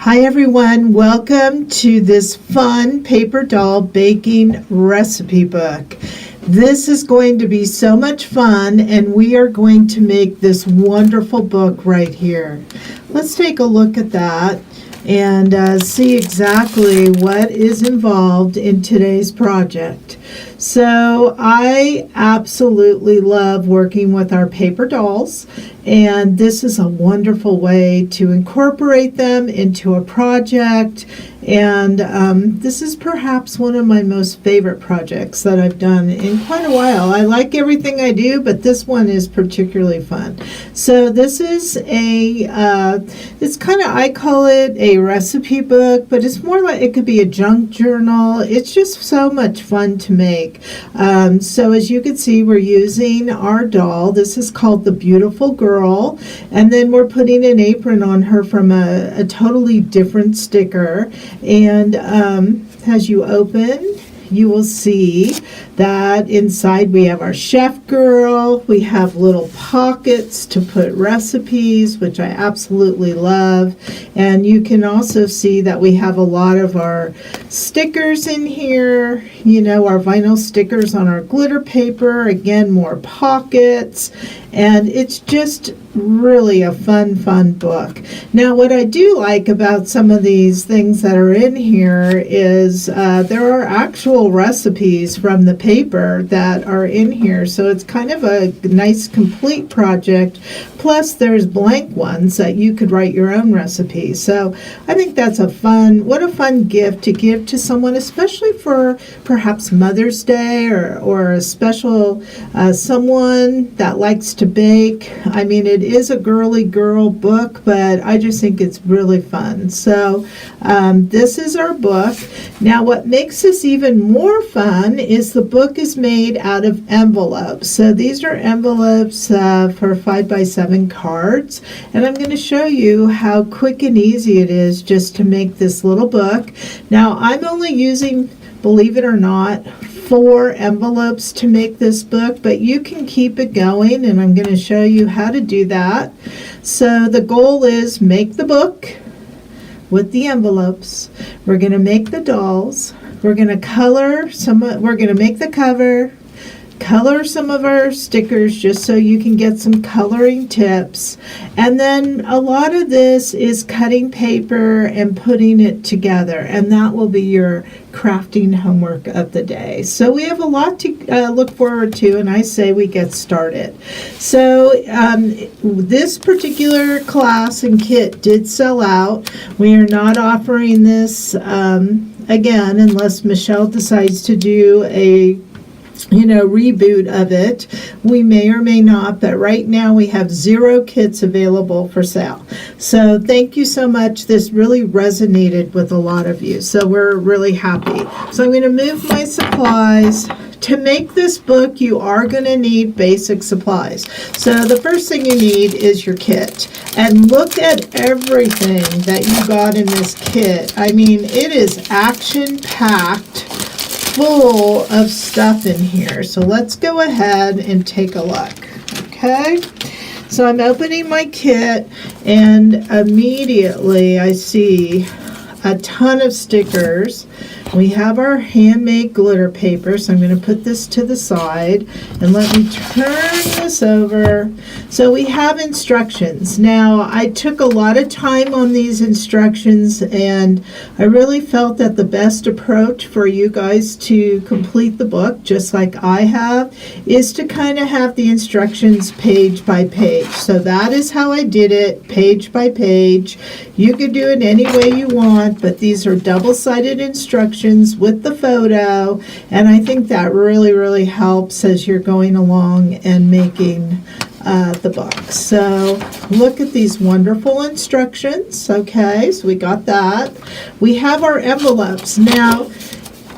Hi everyone, welcome to this fun paper doll baking recipe book. This is going to be so much fun and we are going to make this wonderful book right here. Let's take a look at that and see exactly what is involved in today's project. So I absolutely love working with our paper dolls, and this is a wonderful way to incorporate them into a project. And this is perhaps one of my most favorite projects that I've done in quite a while. I like everything I do, but this one is particularly fun. So this is it's kind of, I call it a recipe book, but it's more like it could be a junk journal. It's just so much fun to make. So as you can see, we're using our doll. This is called the Beautiful Girl, and then we're putting an apron on her from a totally different sticker. And as you open, you will see that inside we have our chef girl. We have little pockets to put recipes, which I absolutely love. And you can also see that we have a lot of our stickers in here, you know, our vinyl stickers on our glitter paper. Again, more pockets. And it's just really a fun book. Now, what I do like about some of these things that are in here is there are actual recipes from the paper that are in here. So it's kind of a nice complete project. Plus, there's blank ones that you could write your own recipe. So I think that's what a fun gift to give to someone, especially for perhaps Mother's Day or a special someone that likes to bake. I mean, it is a girly girl book, but I just think it's really fun. So this is our book. Now, what makes this even more fun is the book is made out of envelopes. So these are envelopes for 5x7 cards, and I'm going to show you how quick and easy it is just to make this little book. Now, I'm only using, believe it or not, 4 envelopes to make this book, but you can keep it going, and I'm going to show you how to do that. So the goal is make the book with the envelopes. We're going to make the dolls. We're going to color we're going to make the cover, color some of our stickers just so you can get some coloring tips. And then a lot of this is cutting paper and putting it together, and that will be your crafting homework of the day. So we have a lot to look forward to, and I say we get started. So this particular class and kit did sell out. We are not offering this again unless Michelle decides to do a reboot of it. We may or may not, but right now we have 0 kits available for sale. So thank you so much. This really resonated with a lot of you, so we're really happy. So I'm going to move my supplies. To make this book, you are going to need basic supplies. So the first thing you need is your kit. And look at everything that you got in this kit. I mean, it is action-packed, full of stuff in here. So let's go ahead and take a look. Okay, so I'm opening my kit, and immediately I see a ton of stickers. We have our handmade glitter paper, so I'm going to put this to the side and let me turn this over. So we have instructions. Now, I took a lot of time on these instructions, and I really felt that the best approach for you guys to complete the book, just like I have, is to kind of have the instructions page by page. So that is how I did it, page by page. You could do it any way you want, but these are double-sided instructions with the photo, and I think that really helps as you're going along and making the book. So look at these wonderful instructions. Okay, so we got that. We have our envelopes. Now,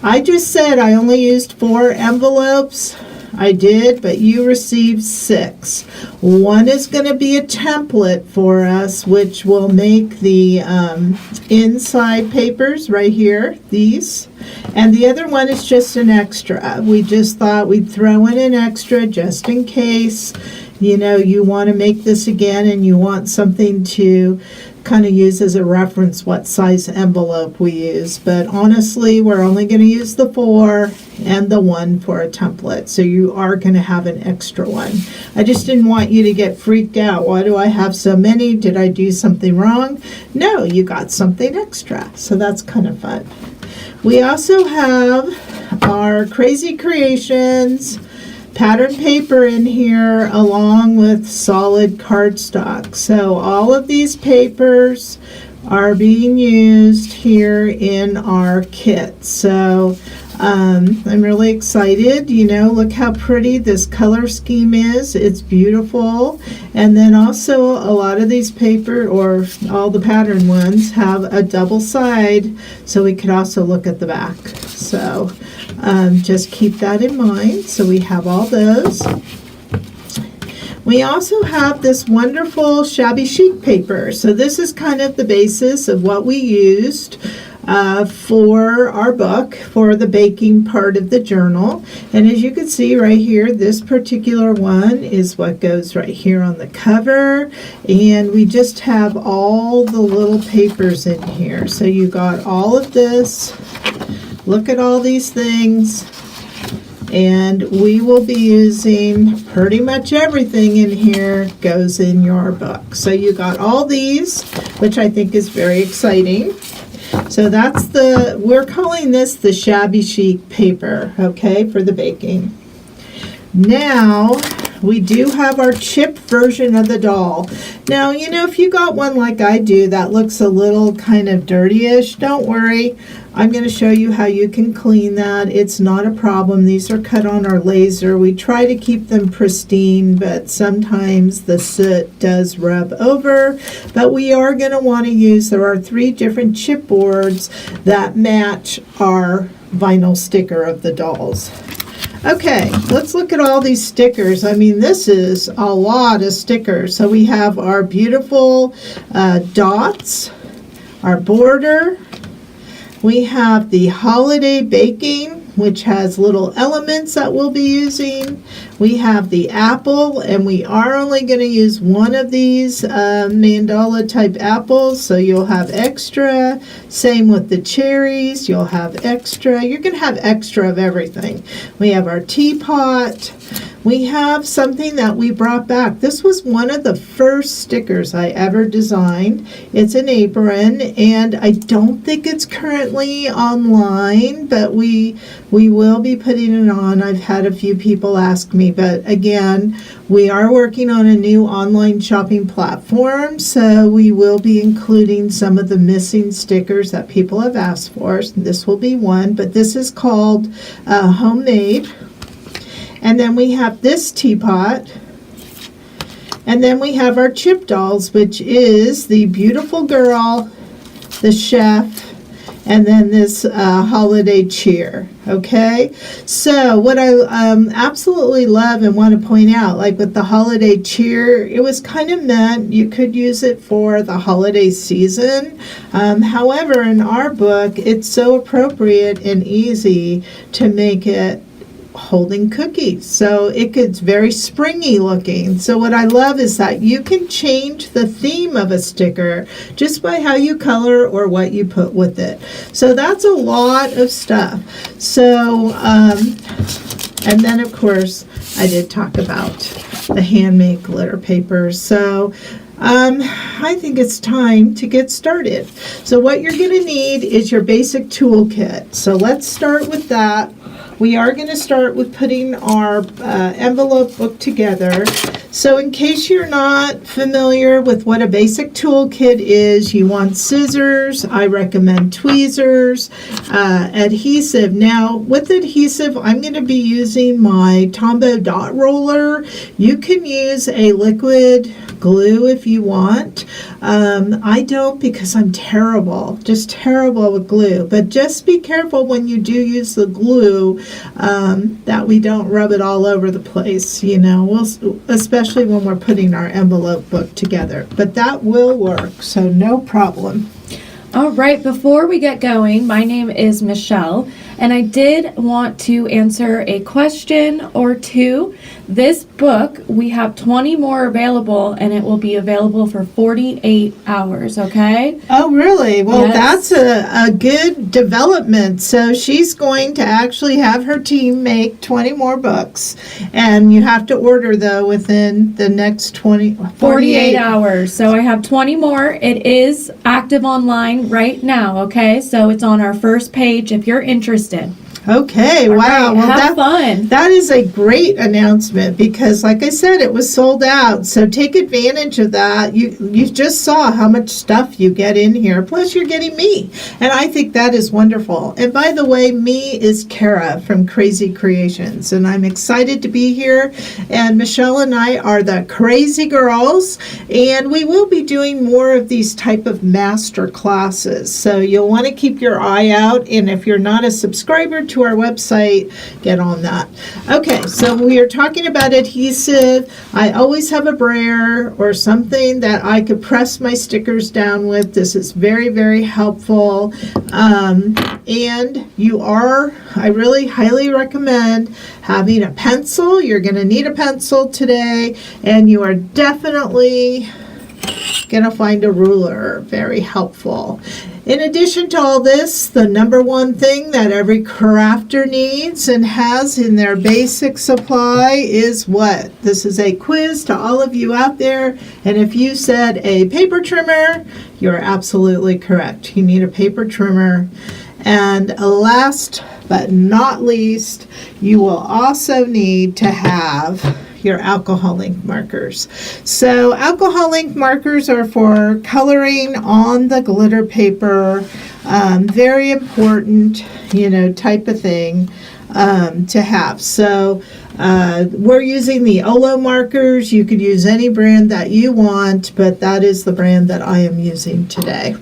I just said I only used 4 envelopes. I did, but you received 6. One is going to be a template for us, which will make the inside papers right here, these. And the other one is just an extra. We just thought we'd throw in an extra just in case. you want to make this again and you want something to kind of use as a reference what size envelope we use. But honestly, we're only going to use the 4 and the 1 for a template. So you are going to have an extra one. I just didn't want you to get freaked out. Why do I have so many? Did I do something wrong? No, you got something extra. So that's kind of fun. We also have our Krazy Kreations pattern paper in here along with solid cardstock. So all of these papers are being used here in our kit. So I'm really excited. Look how pretty this color scheme is. It's beautiful. And then also a lot of these paper, or all the pattern ones, have a double side, so we could also look at the back. So just keep that in mind. So we have all those. We also have this wonderful shabby chic paper. So this is kind of the basis of what we used for our book, for the baking part of the journal. And as you can see right here, this particular one is what goes right here on the cover. And we just have all the little papers in here. So you got all of this. Look at all these things. And we will be using pretty much everything in here goes in your book. So you got all these, which I think is very exciting. So we're calling this the shabby chic paper, okay, for the baking. Now, we do have our chip version of the doll. Now, if you got one like I do that looks a little kind of dirty-ish, don't worry. I'm going to show you how you can clean that. It's not a problem. These are cut on our laser. We try to keep them pristine, but sometimes the soot does rub over. But we are going to want to use, there are 3 different chipboards that match our vinyl sticker of the dolls. Okay, let's look at all these stickers. I mean, this is a lot of stickers. So we have our beautiful dots, our border. We have the holiday baking, which has little elements that we'll be using. We have the apple, and we are only going to use one of these mandala type apples, so you'll have extra. Same with the cherries, you'll have extra. You're going to have extra of everything. We have our teapot. We have something that we brought back. This was one of the first stickers I ever designed. It's an apron, and I don't think it's currently online, but we will be putting it on. I've had a few people ask me, but again, we are working on a new online shopping platform, so we will be including some of the missing stickers that people have asked for. This will be one, but this is called Homemade. And then we have this teapot. And then we have our chip dolls, which is the beautiful girl, the chef, and then this holiday cheer. Okay, so what I absolutely love and want to point out, like with the holiday cheer, it was kind of meant you could use it for the holiday season. However, in our book, it's so appropriate and easy to make it holding cookies, so it gets very springy looking. So what I love is that you can change the theme of a sticker just by how you color or what you put with it. So that's a lot of stuff. So and then of course I did talk about the handmade glitter papers. So I think it's time to get started. So what you're going to need is your basic toolkit. So let's start with that. We are going to start with putting our envelope book together. So in case you're not familiar with what a basic toolkit is, you want scissors. I recommend tweezers, adhesive. Now with adhesive, I'm going to be using my Tombow dot roller. You can use a liquid glue if you want. I don't, because I'm terrible, just terrible with glue. But just be careful when you do use the glue that we don't rub it all over the place, especially when we're putting our envelope book together. But that will work, so no problem. All right, before we get going, my name is Michelle, And I did want to answer a question or two. This book, we have 20 more available, and it will be available for 48 hours, okay? Oh, really? Well, Yes. that's a good development. So she's going to actually have her team make 20 more books. And you have to order, though, within the next 48 hours. So I have 20 more. It is active online right now, okay? So it's on our first page if you're interested. Okay, All wow. right, Well, have fun. that is a great announcement because, like I said, it was sold out. So take advantage of that. You just saw how much stuff you get in here. Plus, you're getting me, and I think that is wonderful. And by the way, me is Kara from Krazy Kreations, and I'm excited to be here. And Michelle and I are the Crazy Girls, and we will be doing more of these type of master classes. So you'll want to keep your eye out, and if you're not a subscriber to our website, get on that. Okay, so we are talking about adhesive. I always have a brayer or something that I could press my stickers down with. This is very, very helpful. And I really highly recommend having a pencil. You're going to need a pencil today, and you are definitely going to find a ruler. Very helpful. In addition to all this, the number one thing that every crafter needs and has in their basic supply is what? This is a quiz to all of you out there, and if you said a paper trimmer, you're absolutely correct. You need a paper trimmer. And last but not least, you will also need to have your alcohol ink markers. So alcohol ink markers are for coloring on the glitter paper. Very important, type of thing to have. So we're using the Olo markers. You could use any brand that you want, but that is the brand that I am using today.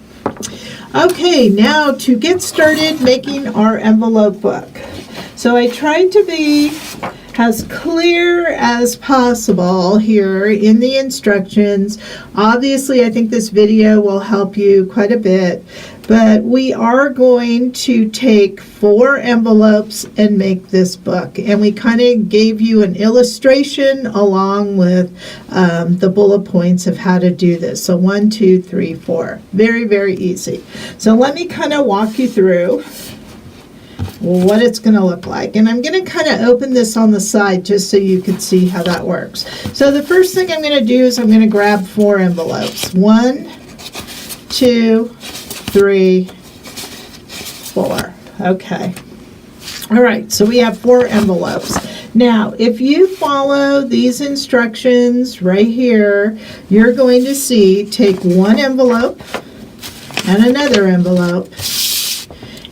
Okay, now to get started making our envelope book. So I tried to be as clear as possible here in the instructions. Obviously, I think this video will help you quite a bit, but we are going to take 4 envelopes and make this book. And we kind of gave you an illustration along with the bullet points of how to do this. So 1, 2, 3, 4. Very, very easy. So let me kind of walk you through what it's going to look like. And I'm going to kind of open this on the side just so you can see how that works. So the first thing I'm going to do is I'm going to grab 4 envelopes. 1, 2, 3, 4. Okay. All right, so we have 4 envelopes. Now, if you follow these instructions right here, you're going to see take 1 envelope and another envelope.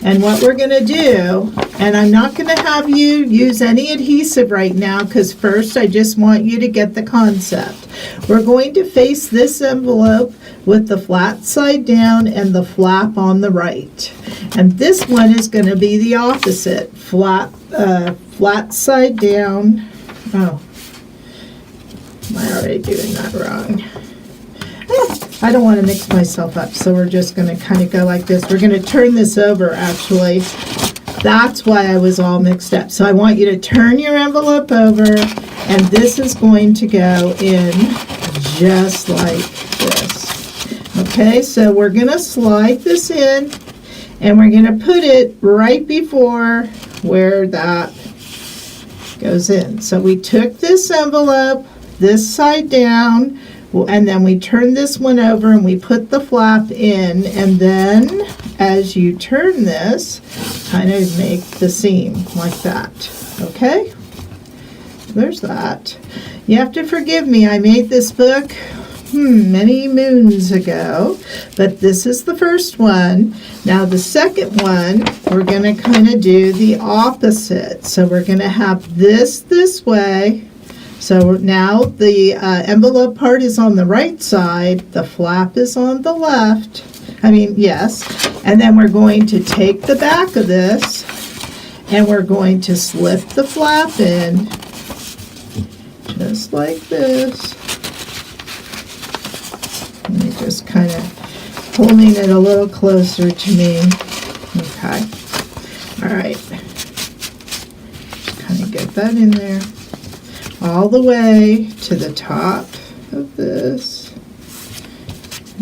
And what we're going to do, and I'm not going to have you use any adhesive right now because first I just want you to get the concept. We're going to face this envelope with the flat side down and the flap on the right. And this one is going to be the opposite, flat side down. Oh, am I already doing that wrong? I don't want to mix myself up, so we're just going to kind of go like this. We're going to turn this over, actually. That's why I was all mixed up. So I want you to turn your envelope over, and this is going to go in just like this. Okay, so we're going to slide this in, and we're going to put it right before where that goes in. So we took this envelope, this side down, and then we turn this one over and we put the flap in, and then as you turn this, kind of make the seam like that. Okay? There's that. You have to forgive me, I made this book many moons ago, but this is the first one. Now the second one, we're going to kind of do the opposite. So we're going to have this way. So now the envelope part is on the right side, the flap is on the left, yes, and then we're going to take the back of this and we're going to slip the flap in, just like this. Let me just kind of holding it a little closer to me. Okay. All right. Kind of get that in there. All the way to the top of this.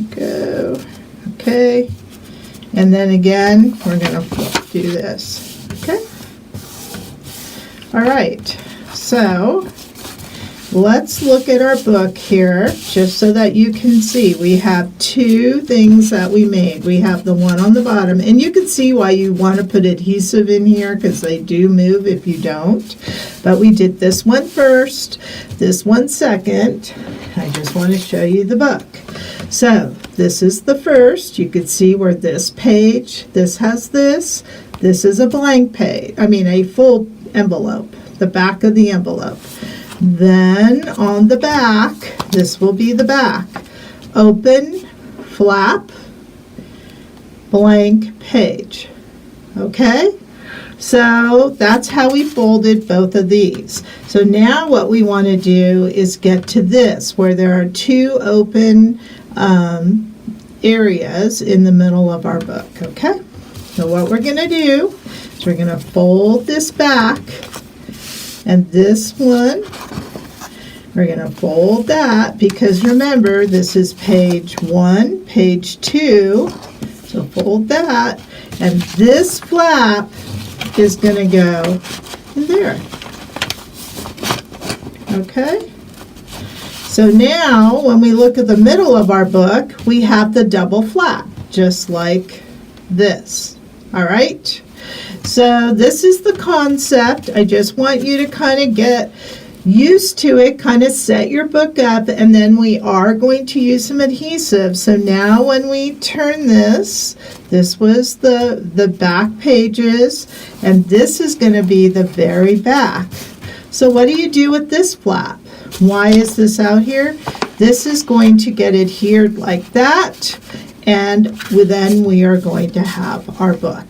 Go. Okay. And then again, we're going to do this. Okay. All right. So let's look at our book here, just so that you can see. We have two things that we made. We have the one on the bottom, and you can see why you want to put adhesive in here, because they do move if you don't. But we did this one first, this one second. I just want to show you the book. So this is the first. You can see where this page, this has this. This is a blank page, a full envelope, the back of the envelope. Then on the back, this will be the back. Open, flap, blank page. Okay? So that's how we folded both of these. So now what we want to do is get to this, where there are two open areas in the middle of our book. Okay? So what we're going to do is we're going to fold this back. And this one, we're going to fold that, because remember, this is page 1, page 2. So fold that. And this flap is going to go in there. Okay? So now, when we look at the middle of our book, we have the double flap, just like this. All right? So this is the concept. I just want you to kind of get used to it, kind of set your book up, and then we are going to use some adhesive. So now when we turn this was the back pages, and this is going to be the very back. So what do you do with this flap? Why is this out here? This is going to get adhered like that, and then we are going to have our book.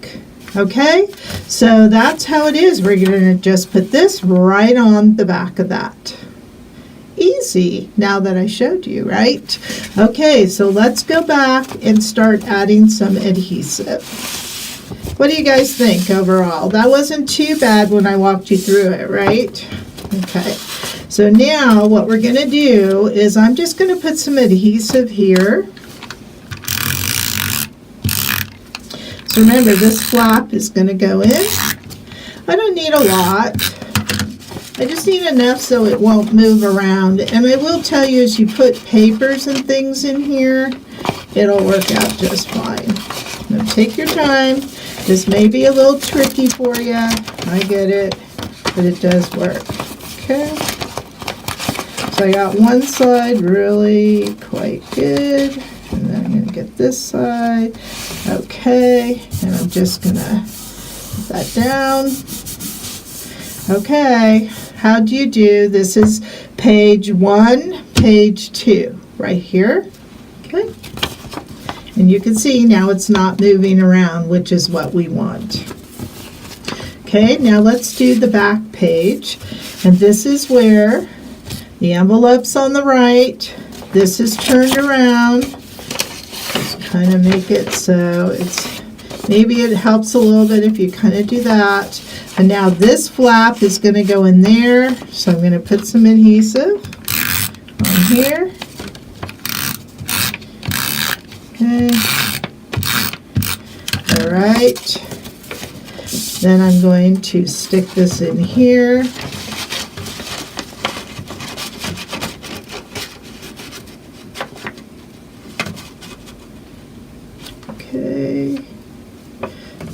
Okay, so that's how it is. We're going to just put this right on the back of that. Easy, now that I showed you, right? Okay, so let's go back and start adding some adhesive. What do you guys think overall? That wasn't too bad when I walked you through it, right? Okay, so now what we're going to do is I'm just going to put some adhesive here. So remember, this flap is going to go in. I don't need a lot. I just need enough so it won't move around. And I will tell you, as you put papers and things in here, it'll work out just fine. Now take your time. This may be a little tricky for you. I get it, but it does work. Okay. So I got one side really quite good. And then I'm going to get this side. Okay, and I'm just going to put that down. Okay, how do you do? This is page 1, page 2, right here. Okay, and you can see now it's not moving around, which is what we want. Okay, now let's do the back page. And this is where the envelope's on the right. This is turned around. Kind of make it so it's, maybe it helps a little bit if you kind of do that. And now this flap is going to go in there, so I'm going to put some adhesive on here. Okay. All right. Then I'm going to stick this in here. Okay,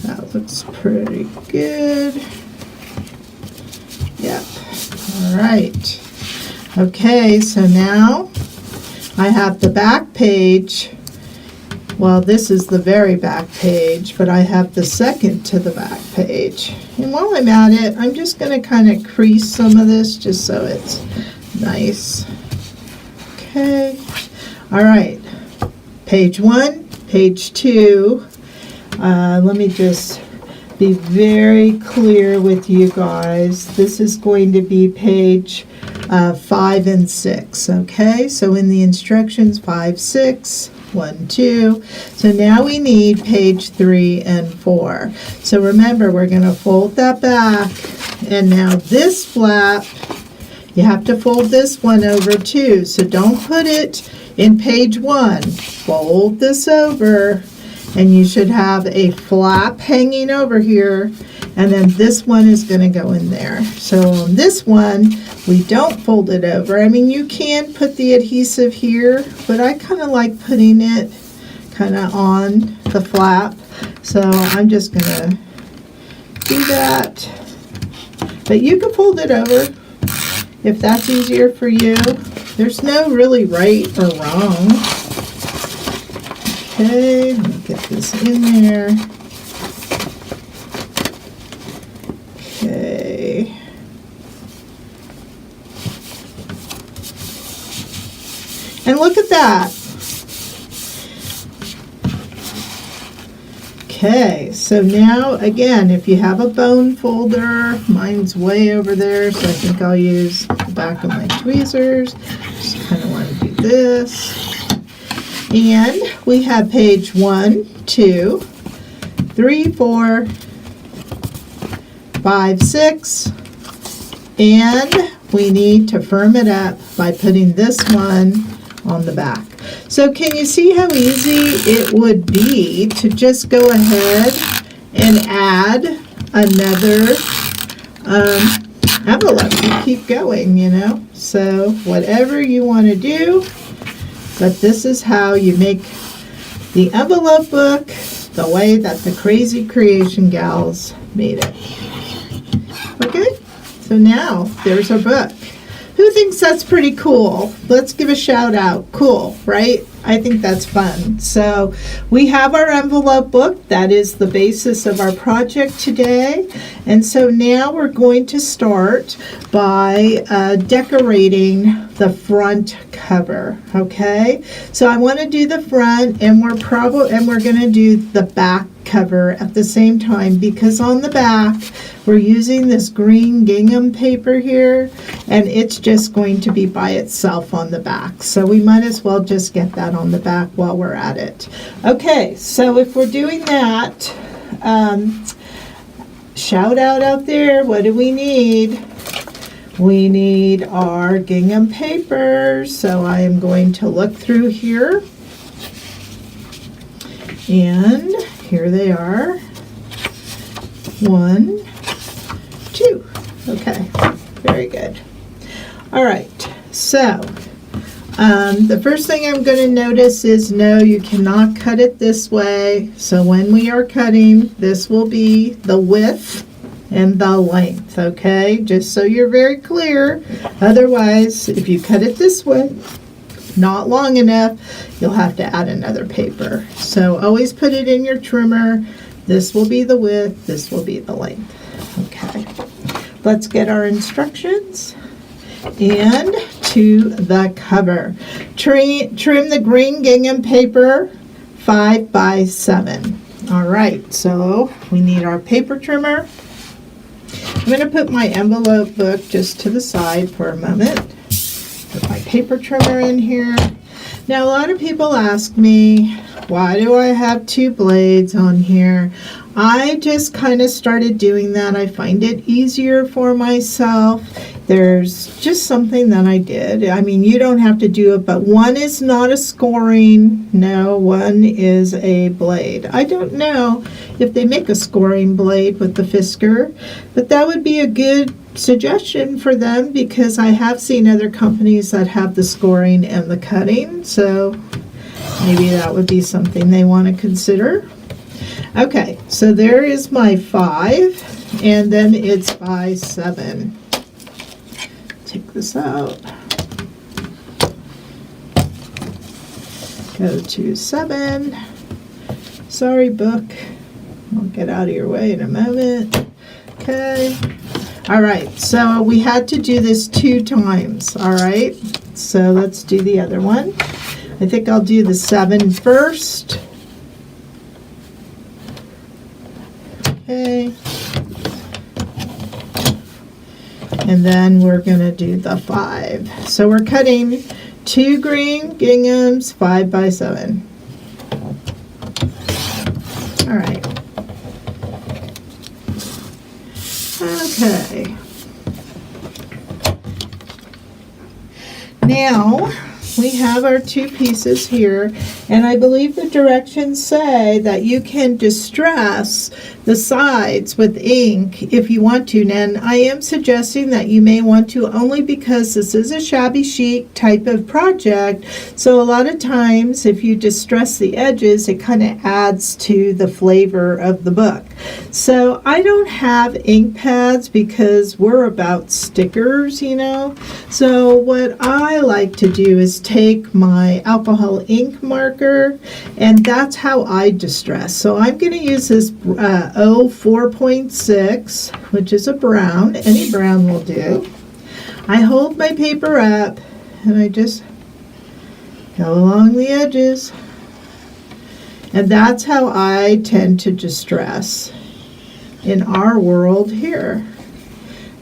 that looks pretty good. Yep, all right. Okay, so now I have the back page. Well, this is the very back page, but I have the second to the back page. And while I'm at it, I'm just going to kind of crease some of this just so it's nice. Okay, all right. Page 1. Page 2, let me just be very clear with you guys. This is going to be page 5 and 6, okay? So in the instructions, 5, 6, 1, 2. So now we need page 3 and 4. So remember, we're going to fold that back. And now this flap, you have to fold this one over too. So don't put it in page 1. Fold this over, and you should have a flap hanging over here. And then this one is going to go in there. So on this one, we don't fold it over. I mean, you can put the adhesive here, but I kind of like putting it kind of on the flap. So I'm just going to do that. But you can fold it over if that's easier for you. There's no really right or wrong. Okay, let me get this in there. Okay. And look at that. Okay, so now again, if you have a bone folder, mine's way over there, so I think I'll use the back of my tweezers. Just kind of want to do this. And we have page 1, 2, 3, 4, 5, 6, and we need to firm it up by putting this one on the back. So can you see how easy it would be to just go ahead and add another envelope? You keep going, you know. So whatever you want to do, but this is how you make the envelope book the way that the Krazy Kreation gals made it. Okay, so now there's our book. Who thinks that's pretty cool? Let's give a shout out. Cool, right? I think that's fun. So we have our envelope book. That is the basis of our project today. And so now we're going to start by decorating the front cover. Okay, so I want to do the front, and we're going to do the back cover at the same time, because on the back we're using this green gingham paper here, and it's just going to be by itself on the back. So we might as well just get that on the back while we're at it. Okay, so if we're doing that, shout out there, what do we need? We need our gingham papers. So I am going to look through here, and here they are. 1, 2. Okay, very good. All right, so the first thing I'm going to notice is no, you cannot cut it this way. So when we are cutting, this will be the width and the length, okay? Just so you're very clear. Otherwise, if you cut it this way, not long enough, you'll have to add another paper. So always put it in your trimmer. This will be the width, this will be the length. Okay, let's get our instructions. And to the cover. Trim the green gingham paper 5 by 7. All right, so we need our paper trimmer. I'm going to put my envelope book just to the side for a moment. Put my paper trimmer in here. Now a lot of people ask me, why do I have 2 blades on here? I just kind of started doing that. I find it easier for myself. There's just something that I did. I mean, you don't have to do it, but one is not a scoring. No, one is a blade. I don't know if they make a scoring blade with the Fisker, but that would be a good suggestion for them, because I have seen other companies that have the scoring and the cutting, so maybe that would be something they want to consider. Okay, so there is my 5, and then it's by 7. Take this out. Go to 7. Sorry, book. I'll get out of your way in a moment. Okay. All right, so we had to do this 2 times. All right, so let's do the other one. I think I'll do the 7 first. Okay. And then we're going to do the 5. So we're cutting 2 green ginghams 5 by 7. All right. Okay. Now, we have our two pieces here, and I believe the directions say that you can distress the sides with ink if you want to. And I am suggesting that you may want to only because this is a shabby chic type of project. So a lot of times if you distress the edges, it kind of adds to the flavor of the book. So I don't have ink pads because we're about stickers, you know. So what I like to do is take my alcohol ink marker, and that's how I distress. So I'm going to use this 04.6, which is a brown. Any brown will do. I hold my paper up and I just go along the edges. And that's how I tend to distress in our world here.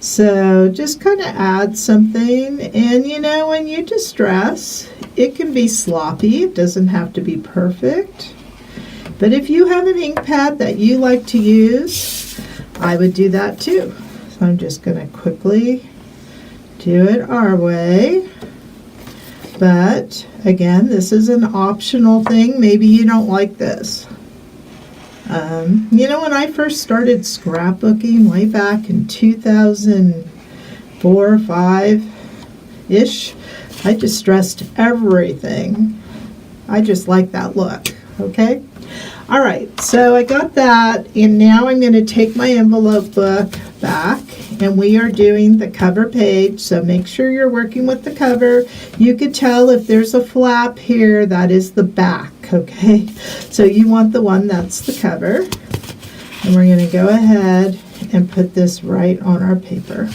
So just kind of add something, and you know, when you distress, it can be sloppy. It doesn't have to be perfect. But if you have an ink pad that you like to use, I would do that too. So I'm just going to quickly do it our way. But again, this is an optional thing. Maybe you don't like this. You know, when I first started scrapbooking way back in 2004 or 5-ish, I distressed everything. I just like that look, okay? All right, so I got that, and now I'm going to take my envelope book back, and we are doing the cover page, so make sure you're working with the cover. You could tell if there's a flap here, that is the back, okay? So you want the one that's the cover, and we're going to go ahead and put this right on our paper.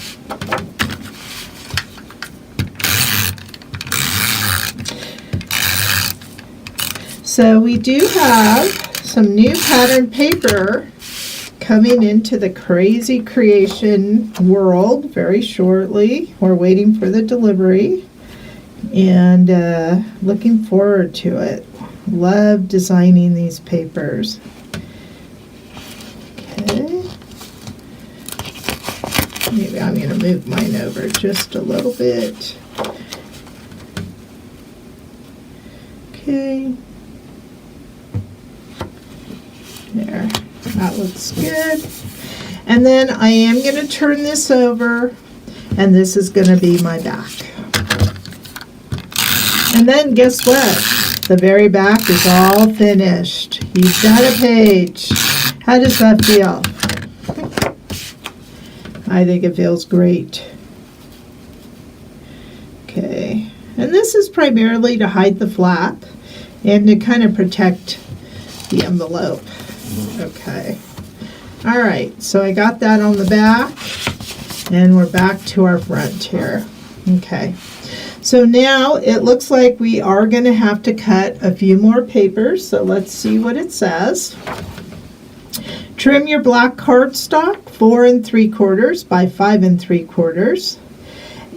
So we do have some new pattern paper coming into the Krazy Kreation world very shortly. We're waiting for the delivery and looking forward to it. Love designing these papers. Okay. Maybe I'm going to move mine over just a little bit. Okay. There, that looks good. And then I am going to turn this over, and this is going to be my back. And then guess what? The very back is all finished. You've got a page. How does that feel? I think it feels great. Okay, and this is primarily to hide the flap and to kind of protect the envelope. Okay. All right, so I got that on the back, and we're back to our front here. Okay. So now it looks like we are going to have to cut a few more papers, so let's see what it says. Trim your black cardstock 4 3/4 by 5 3/4.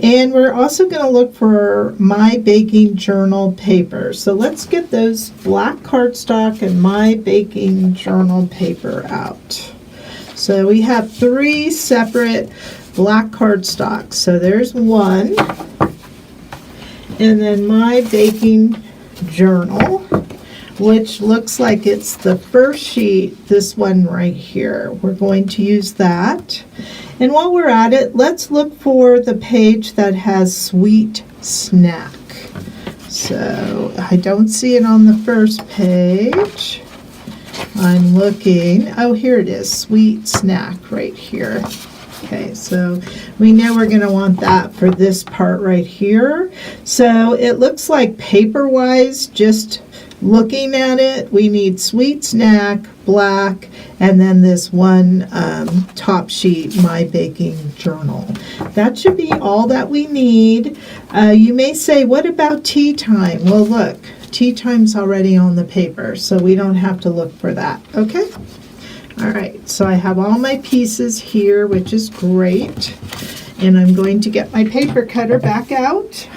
And we're also going to look for My Baking Journal paper. So let's get those black cardstock and My Baking Journal paper out. So we have 3 separate black cardstocks. So there's one. And then My Baking Journal, which looks like it's the first sheet, this one right here. We're going to use that. And while we're at it, let's look for the page that has Sweet Snack. So I don't see it on the first page. I'm looking. Oh, here it is, Sweet Snack right here. Okay, so we know we're going to want that for this part right here. So it looks like paper-wise, just looking at it, we need Sweet Snack, black, and then this one top sheet, My Baking Journal. That should be all that we need. You may say, what about tea time? Well, look, tea time's already on the paper, so we don't have to look for that, okay? All right, so I have all my pieces here, which is great. And I'm going to get my paper cutter back out.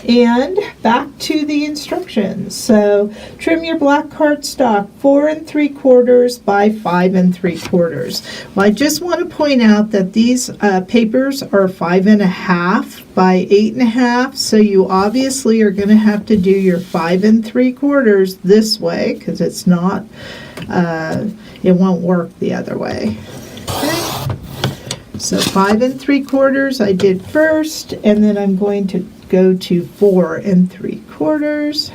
And back to the instructions. So trim your black cardstock 4 3/4 by 5 3/4. Well, I just want to point out that these papers are 5 1/2 by 8 1/2. So you obviously are going to have to do your 5 3/4 this way because it's not, it won't work the other way. Okay. So 5 3/4 I did first, and then I'm going to go to 4 3/4.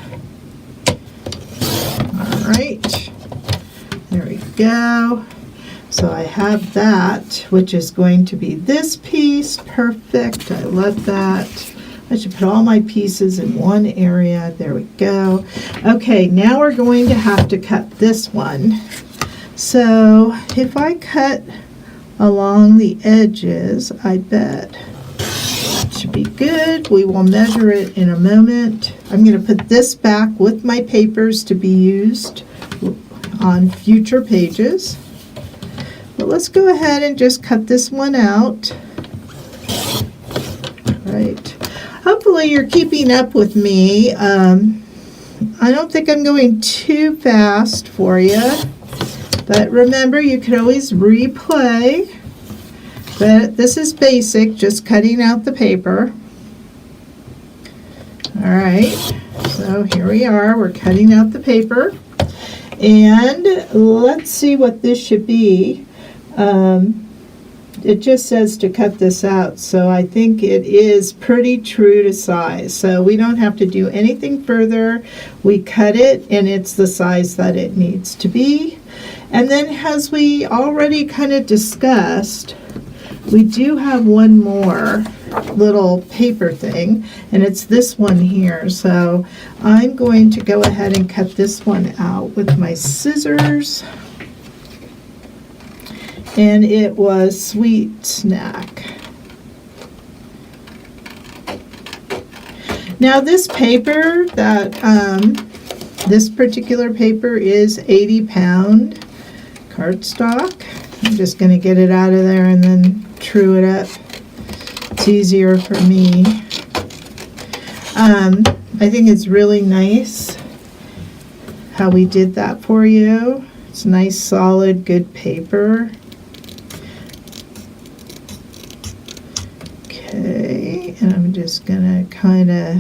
All right, there we go. So I have that, which is going to be this piece. Perfect, I love that. I should put all my pieces in one area. There we go. Okay, now we're going to have to cut this one. So if I cut along the edges, I bet that should be good. We will measure it in a moment. I'm going to put this back with my papers to be used on future pages. But let's go ahead and just cut this one out. Right. Hopefully you're keeping up with me. I don't think I'm going too fast for you. But remember, you can always replay. But this is basic, just cutting out the paper. All right, so here we are. We're cutting out the paper. And let's see what this should be. It just says to cut this out, so I think it is pretty true to size. So we don't have to do anything further. We cut it, and it's the size that it needs to be. And then, as we already kind of discussed, we do have one more little paper thing, and it's this one here. So I'm going to go ahead and cut this one out with my scissors. And it was Sweet Snack. Now this paper, this particular paper is 80-pound cardstock. I'm just going to get it out of there and then true it up. It's easier for me. I think it's really nice how we did that for you. It's nice, solid, good paper. Okay, and I'm just gonna kind of,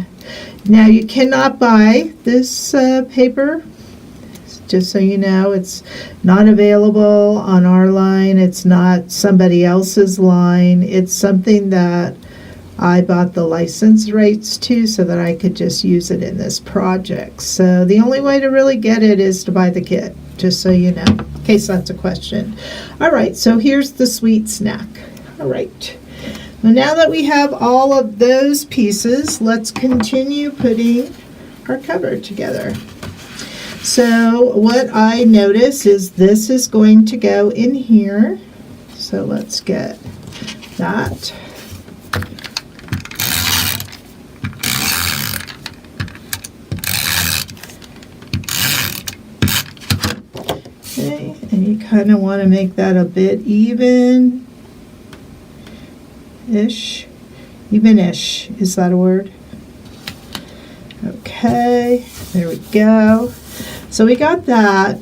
now you cannot buy this paper, just so you know. It's not available on our line. It's not somebody else's line. It's something that I bought the license rights to so that I could just use it in this project. So the only way to really get it is to buy the kit, just so you know, in case that's a question. All right, so here's the Sweet Snack. All right. Well, now that we have all of those pieces, let's continue putting our cover together. So what I notice is this is going to go in here. So let's get that. Okay, and you kind of want to make that a bit even-ish. Even-ish, is that a word? Okay, there we go. So we got that,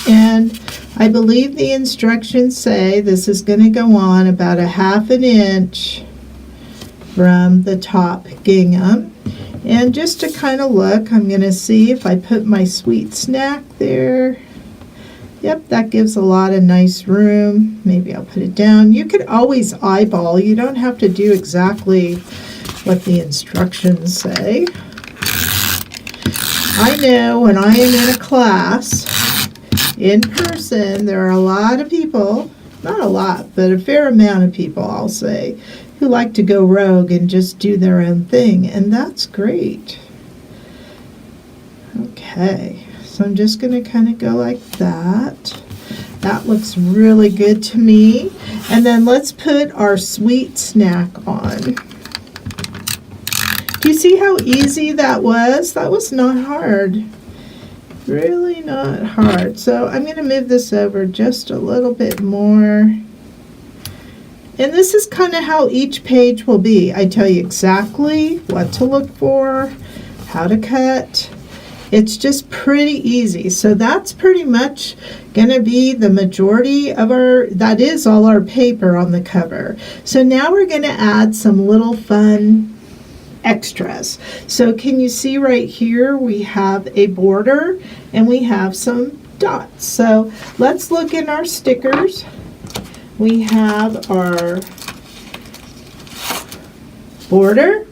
and I believe the instructions say this is going to go on about 1/2 inch from the top gingham. And just to kind of look, I'm going to see if I put my Sweet Snack there. Yep, that gives a lot of nice room. Maybe I'll put it down. You could always eyeball. You don't have to do exactly what the instructions say. I know when I am in a class, in person, there are a lot of people, not a lot, but a fair amount of people, I'll say, who like to go rogue and just do their own thing, and that's great. Okay, so I'm just going to kind of go like that. That looks really good to me. And then let's put our Sweet Snack on. Do you see how easy that was? That was not hard. Really not hard. So I'm going to move this over just a little bit more. And this is kind of how each page will be. I tell you exactly what to look for, how to cut. It's just pretty easy. So that's pretty much going to be the majority of that is all our paper on the cover. So now we're going to add some little fun extras. So can you see right here we have a border and we have some dots. So let's look in our stickers. We have our border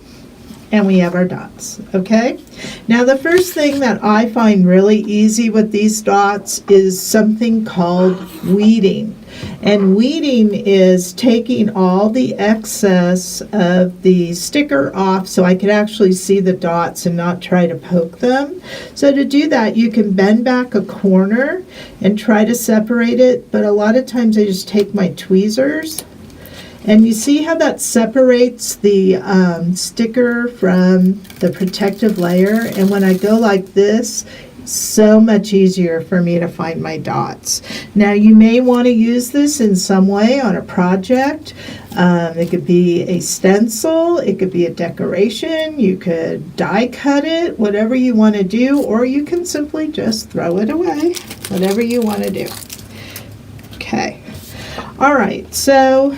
and we have our dots, okay? Now the first thing that I find really easy with these dots is something called weeding. And weeding is taking all the excess of the sticker off so I could actually see the dots and not try to poke them. So to do that, you can bend back a corner and try to separate it, but a lot of times I just take my tweezers. And you see how that separates the sticker from the protective layer? And when I go like this, so much easier for me to find my dots. Now you may want to use this in some way on a project. It could be a stencil, it could be a decoration, you could die cut it, whatever you want to do, or you can simply just throw it away, whatever you want to do. Okay. All right, so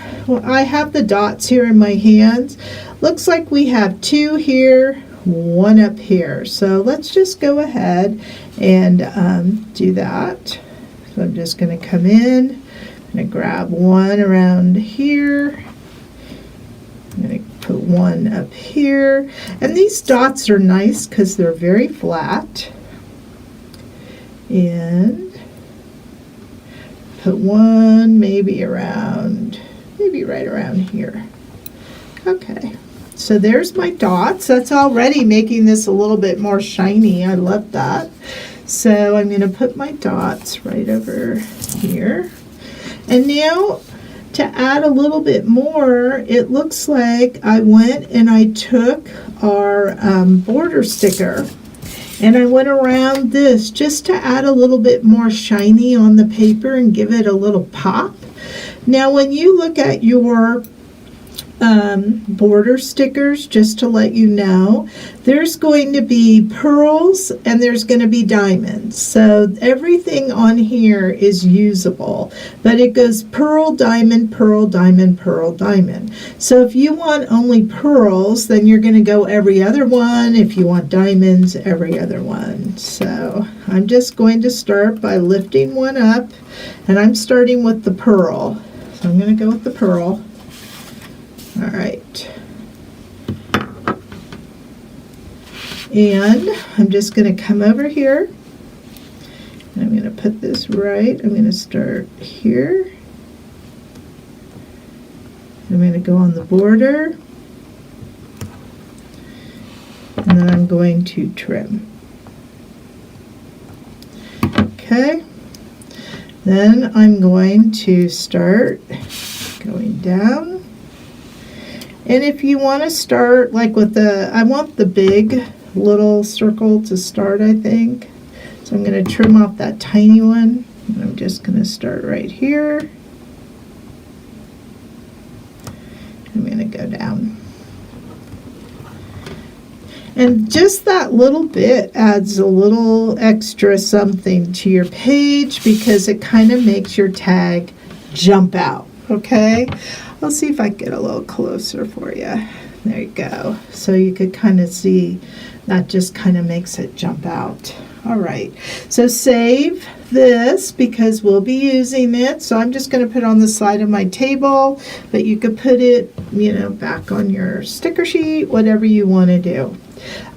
I have the dots here in my hands. Looks like we have 2 here, 1 up here. So let's just go ahead and do that. So I'm just going to come in, I'm going to grab 1 around here. I'm going to put 1 up here. And these dots are nice because they're very flat. And put 1 maybe right around here. Okay, so there's my dots. That's already making this a little bit more shiny. I love that. So I'm going to put my dots right over here. And now to add a little bit more, it looks like I went and I took our border sticker and I went around this just to add a little bit more shiny on the paper and give it a little pop. Now when you look at your border stickers, just to let you know, there's going to be pearls and there's going to be diamonds. So everything on here is usable, but it goes pearl, diamond, pearl, diamond, pearl, diamond. So if you want only pearls, then you're going to go every other one. If you want diamonds, every other one. So I'm just going to start by lifting 1 up, and I'm starting with the pearl. So I'm going to go with the pearl. All right, and I'm just going to come over here and I'm going to put this right. I'm going to start here. I'm going to go on the border and then I'm going to trim. Okay, then I'm going to start going down. And if you want to start like with I want the big little circle to start, I think. So I'm going to trim off that tiny one. And I'm just going to start right here. I'm going to go down. And just that little bit adds a little extra something to your page because it kind of makes your tag jump out, okay? I'll see if I can get a little closer for you. There you go. So you could kind of see that just kind of makes it jump out. All right, so save this because we'll be using it. So I'm just going to put it on the side of my table, but you could put it, back on your sticker sheet, whatever you want to do.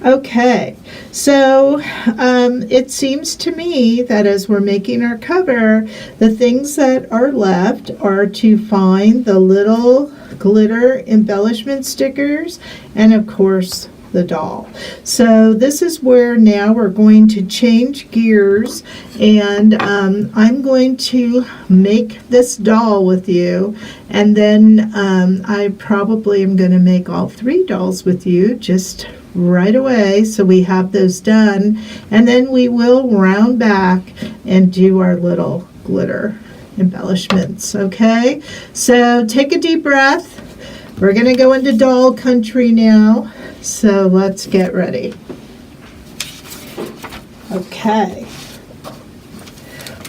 Okay, so it seems to me that as we're making our cover, the things that are left are to find the little glitter embellishment stickers and of course the doll. So this is where now we're going to change gears and I'm going to make this doll with you, and then I probably am going to make all 3 dolls with you just right away so we have those done, and then we will round back and do our little glitter embellishments, okay? So take a deep breath. We're going to go into doll country now, so let's get ready. Okay.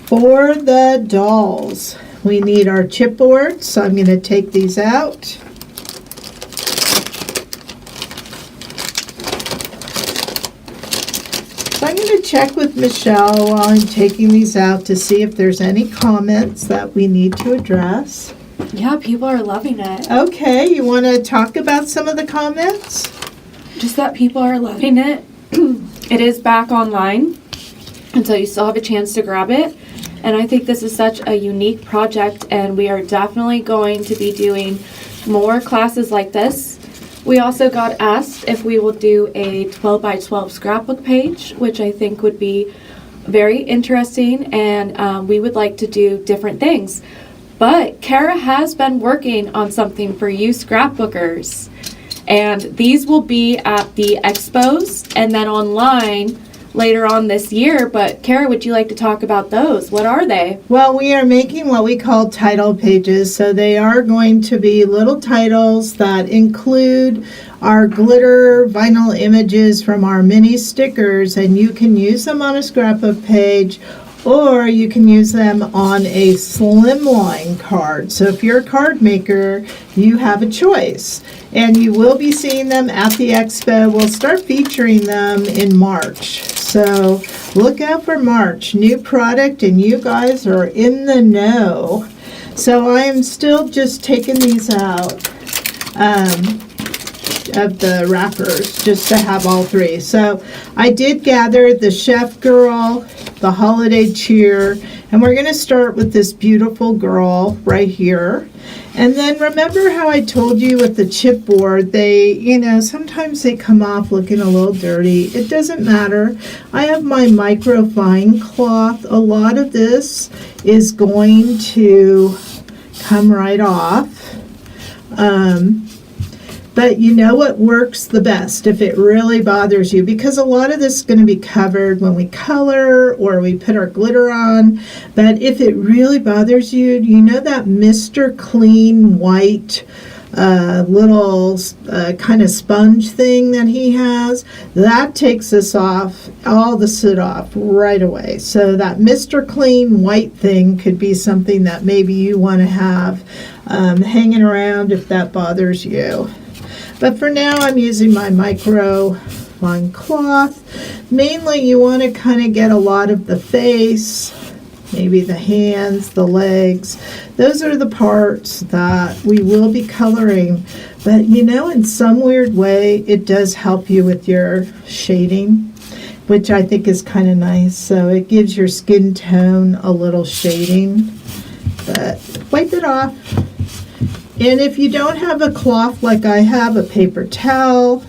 For the dolls, we need our chipboards, so I'm going to take these out. So I'm going to check with Michelle while I'm taking these out to see if there's any comments that we need to address. Yeah, people are loving it. Okay, you want to talk about some of the comments? Just that people are loving it. It is back online, and so you still have a chance to grab it. And I think this is such a unique project, and we are definitely going to be doing more classes like this. We also got asked if we will do a 12 by 12 scrapbook page, which I think would be very interesting, and we would like to do different things. But Kara has been working on something for you scrapbookers, and these will be at the expos and then online later on this year. But Kara, would you like to talk about those? What are they? Well, we are making what we call title pages. So they are going to be little titles that include our glitter vinyl images from our mini stickers, and you can use them on a scrapbook page, or you can use them on a slimline card. So if you're a card maker, you have a choice. And you will be seeing them at the expo. We'll start featuring them in March. So look out for March. New product, and you guys are in the know. So I am still just taking these out of the wrappers just to have all three. So I did gather the Chef Girl, the Holiday Cheer, and we're going to start with this beautiful girl right here. And then remember how I told you with the chipboard, they, sometimes they come off looking a little dirty. It doesn't matter. I have my microfine cloth. A lot of this is going to come right off. But you know what works the best if it really bothers you, because a lot of this is going to be covered when we color or we put our glitter on. But if it really bothers you, you know that Mr. Clean white little kind of sponge thing that he has? That takes this off, all the soot off right away. So that Mr. Clean white thing could be something that maybe you want to have hanging around if that bothers you. But for now, I'm using my microfine cloth. Mainly, you want to kind of get a lot of the face, maybe the hands, the legs. Those are the parts that we will be coloring. But in some weird way, it does help you with your shading, which I think is kind of nice. So it gives your skin tone a little shading. But wipe it off. And if you don't have a cloth like I have, a paper towel,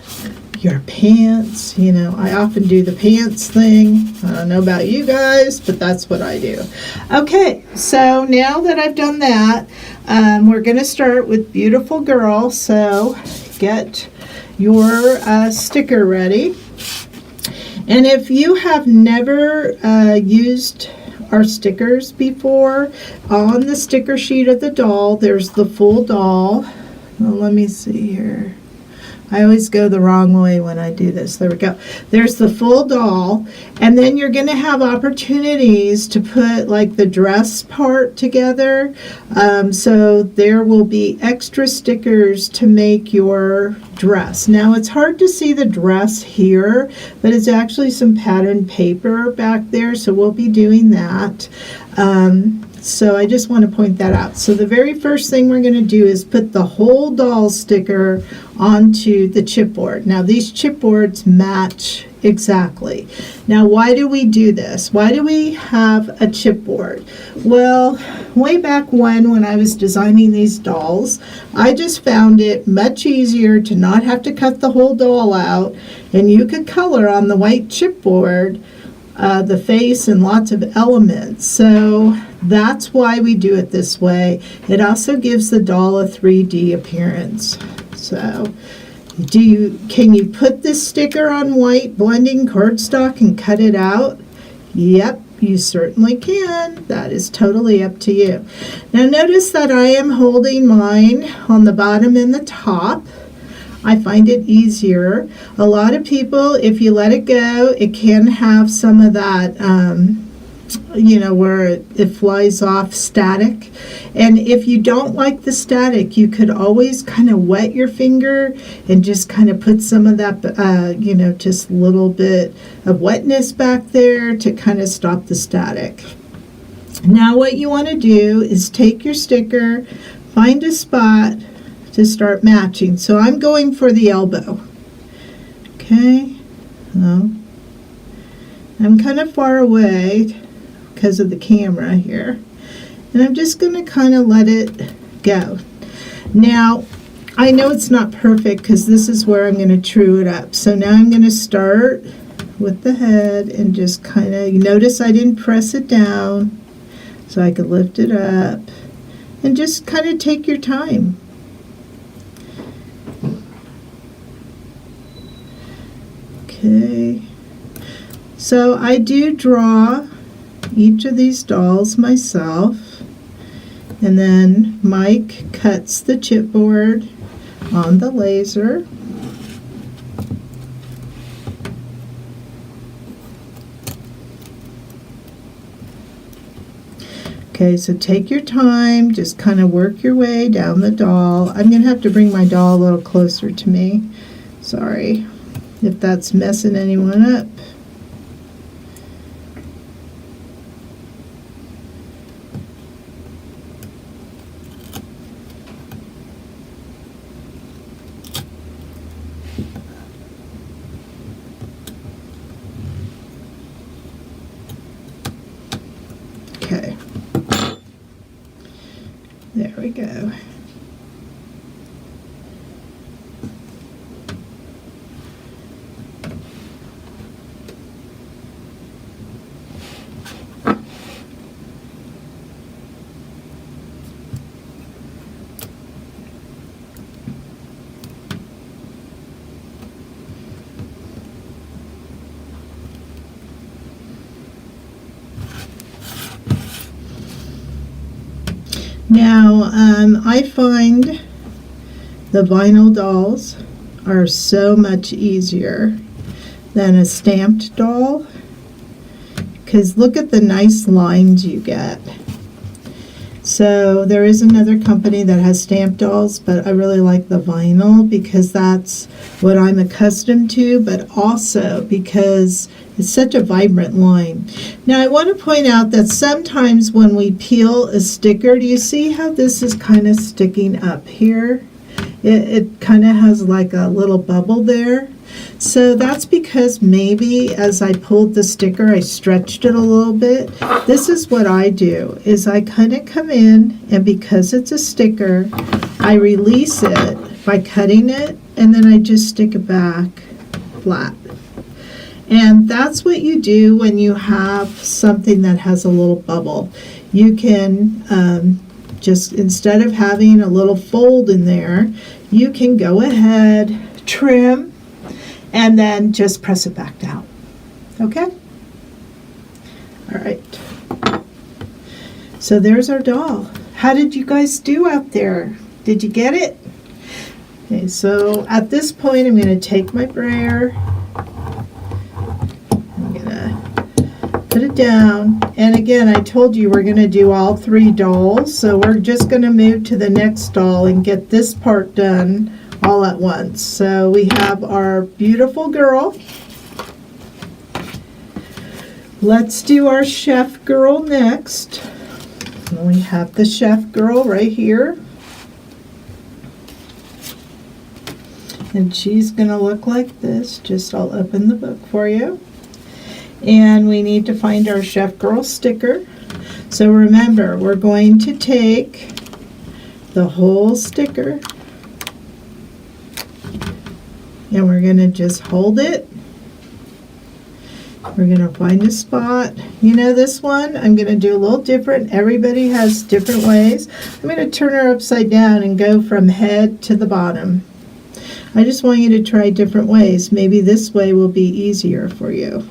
your pants, I often do the pants thing. I don't know about you guys, but that's what I do. Okay, so now that I've done that, we're going to start with Beautiful Girl. So get your sticker ready. And if you have never used our stickers before, on the sticker sheet of the doll, there's the full doll. Well, let me see here. I always go the wrong way when I do this. There we go. There's the full doll, and then you're going to have opportunities to put like the dress part together. So there will be extra stickers to make your dress. Now it's hard to see the dress here, but it's actually some patterned paper back there, so we'll be doing that. So I just want to point that out. So the very first thing we're going to do is put the whole doll sticker onto the chipboard. Now these chipboards match exactly. Now why do we do this? Why do we have a chipboard? Well, way back when I was designing these dolls, I just found it much easier to not have to cut the whole doll out, and you could color on the white chipboard the face and lots of elements. So that's why we do it this way. It also gives the doll a 3D appearance. So can you put this sticker on white blending cardstock and cut it out? Yep, You certainly can. That is totally up to you. Now notice that I am holding mine on the bottom and the top. I find it easier. A lot of people, if you let it go, it can have some of that, where it flies off static. And if you don't like the static, you could always kind of wet your finger and just kind of put some of that, just a little bit of wetness back there to kind of stop the static. Now what you want to do is take your sticker, find a spot to start matching. So I'm going for the elbow. Okay. Well, I'm kind of far away because of the camera here. And I'm just going to kind of let it go. Now, I know it's not perfect because this is where I'm going to true it up. So now I'm going to start with the head and just kind of, notice I didn't press it down so I could lift it up. And just kind of take your time. Okay. So I do draw each of these dolls myself, and then Mike cuts the chipboard on the laser. Okay, so take your time, just kind of work your way down the doll. I'm going to have to bring my doll a little closer to me. Sorry if that's messing anyone up. Okay. There we go. Now, I find the vinyl dolls are so much easier than a stamped doll, because look at the nice lines you get. So there is another company that has stamped dolls, but I really like the vinyl because that's what I'm accustomed to, but also because it's such a vibrant line. Now I want to point out that sometimes when we peel a sticker, do you see how this is kind of sticking up here? It kind of has like a little bubble there. So that's because maybe as I pulled the sticker, I stretched it a little bit. This is what I do, is I kind of come in, and because it's a sticker, I release it by cutting it, and then I just stick it back flat. And that's what you do when you have something that has a little bubble. You can just, instead of having a little fold in there, you can go ahead, trim, and then just press it back down. Okay? All right. So there's our doll. How did you guys do out there? Did you get it? Okay, so at this point, I'm going to take my brayer. I'm going to put it down. And again, I told you we're going to do all three dolls. So we're just going to move to the next doll and get this part done all at once. So we have our beautiful girl. Let's do our chef girl next. And we have the chef girl right here. And she's going to look like this. Just I'll open the book for you. And we need to find our chef girl sticker. So remember, we're going to take the whole sticker and we're going to just hold it. We're going to find a spot. You know, this one I'm going to do a little different. Everybody has different ways. I'm going to turn her upside down and go from head to the bottom. I just want you to try different ways. Maybe this way will be easier for you.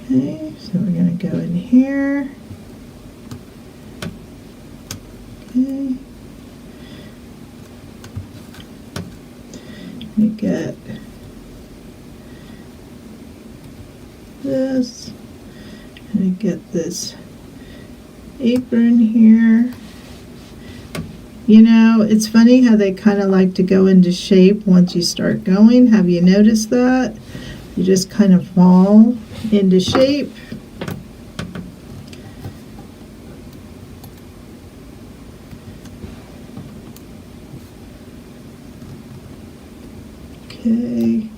Okay, so we're going to go in here. Okay. We get this, and I get this apron here. You know, it's funny how they kind of like to go into shape once you start going. Have you noticed that? You just kind of fall into shape. Okay.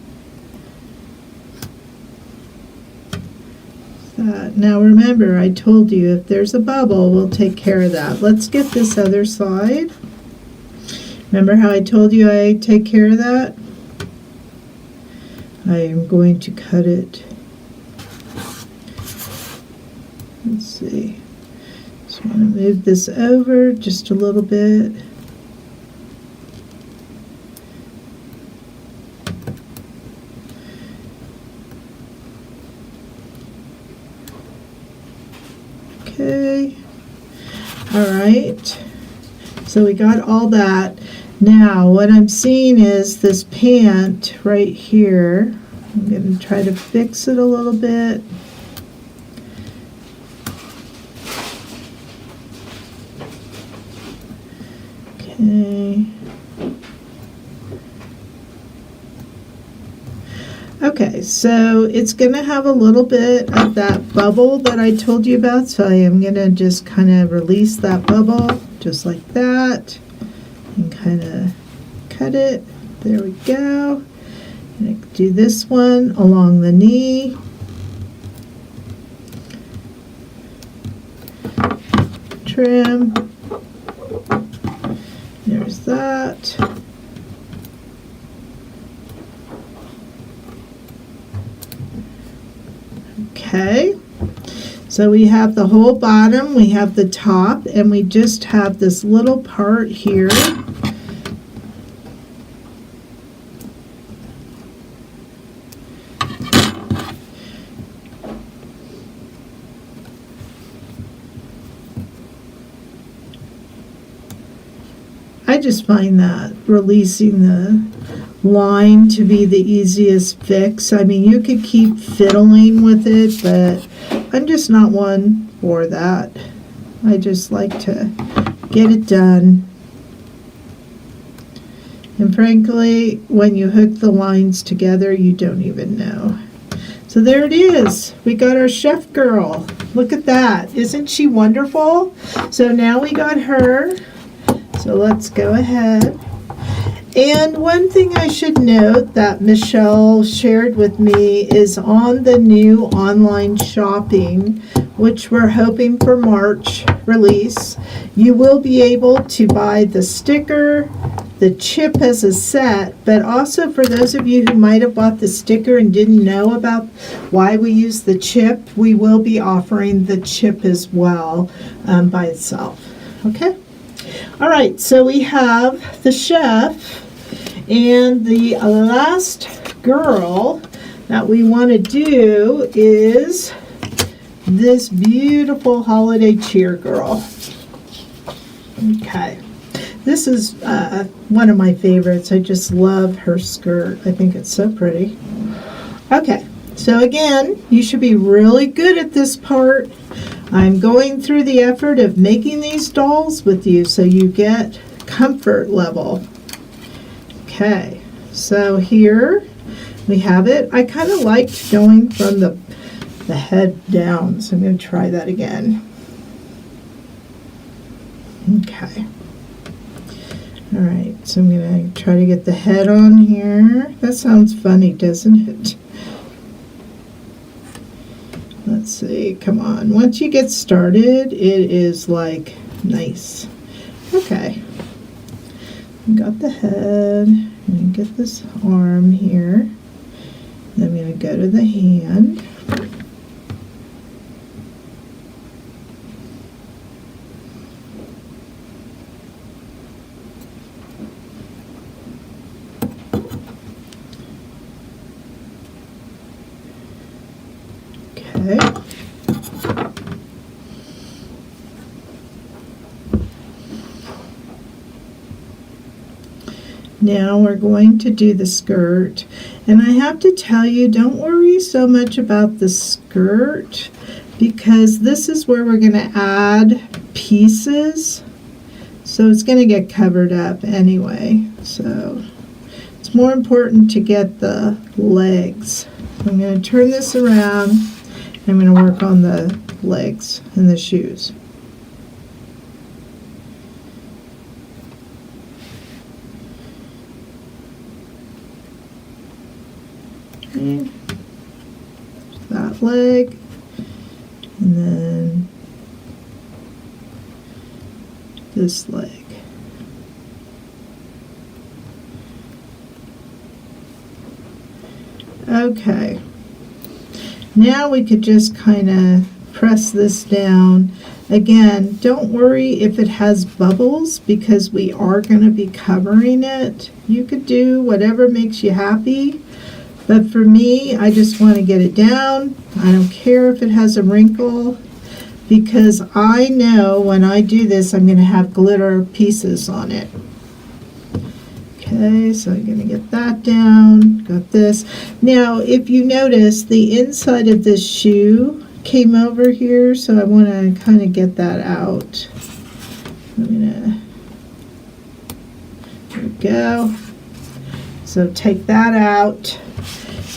Now remember, I told you if there's a bubble, we'll take care of that. Let's get this other side. Remember how I told you I take care of that? I am going to cut it. Let's see. Just want to move this over just a little bit. Okay. All right. So we got all that. Now what I'm seeing is this pant right here. I'm going to try to fix it a little bit. Okay. Okay, so it's going to have a little bit of that bubble that I told you about, so I am going to just kind of release that bubble, just like that, and kind of cut it. There we go. And I do this one along the knee. Trim. There's that. Okay, so we have the whole bottom, we have the top, and we just have this little part here. I just find that releasing the line to be the easiest fix. I mean, you could keep fiddling with it, but I'm just not one for that. I just like to get it done. And frankly, when you hook the lines together, you don't even know. So there it is. We got our chef girl. Look at that. Isn't she wonderful? So now we got her. So let's go ahead. And one thing I should note that Michelle shared with me is on the new online shopping, which we're hoping for March release, you will be able to buy the sticker, the chip as a set, but also for those of you who might have bought the sticker and didn't know about why we use the chip, we will be offering the chip as well by itself. Okay? All right, so we have the chef, and the last girl that we want to do is this beautiful holiday cheer girl. Okay, this is one of my favorites. I just love her skirt. I think it's so pretty. Okay, so again, you should be really good at this part. I'm going through the effort of making these dolls with you so you get comfort level. Okay, so here we have it. I kind of liked going from the head down, so I'm going to try that again. Okay. All right, so I'm going to try to get the head on here. That sounds funny, doesn't it? Let's see, come on. Once you get started, it is like nice. Okay. Got the head. I'm going to get this arm here. Then I'm going to go to the hand. Okay. Now we're going to do the skirt, and I have to tell you, don't worry so much about the skirt, because this is where we're going to add pieces, so it's going to get covered up anyway. So it's more important to get the legs. I'm going to turn this around. I'm going to work on the legs and the shoes. Okay. That leg, and then this leg. Okay, now we could just kind of press this down. Again, don't worry if it has bubbles, because we are going to be covering it. You could do whatever makes you happy. But for me, I just want to get it down. I don't care if it has a wrinkle, because I know when I do this, I'm going to have glitter pieces on it. Okay, so I'm going to get that down. Got this. Now, if you notice, the inside of this shoe came over here, so I want to kind of get that out. I'm going to, there we go. So take that out.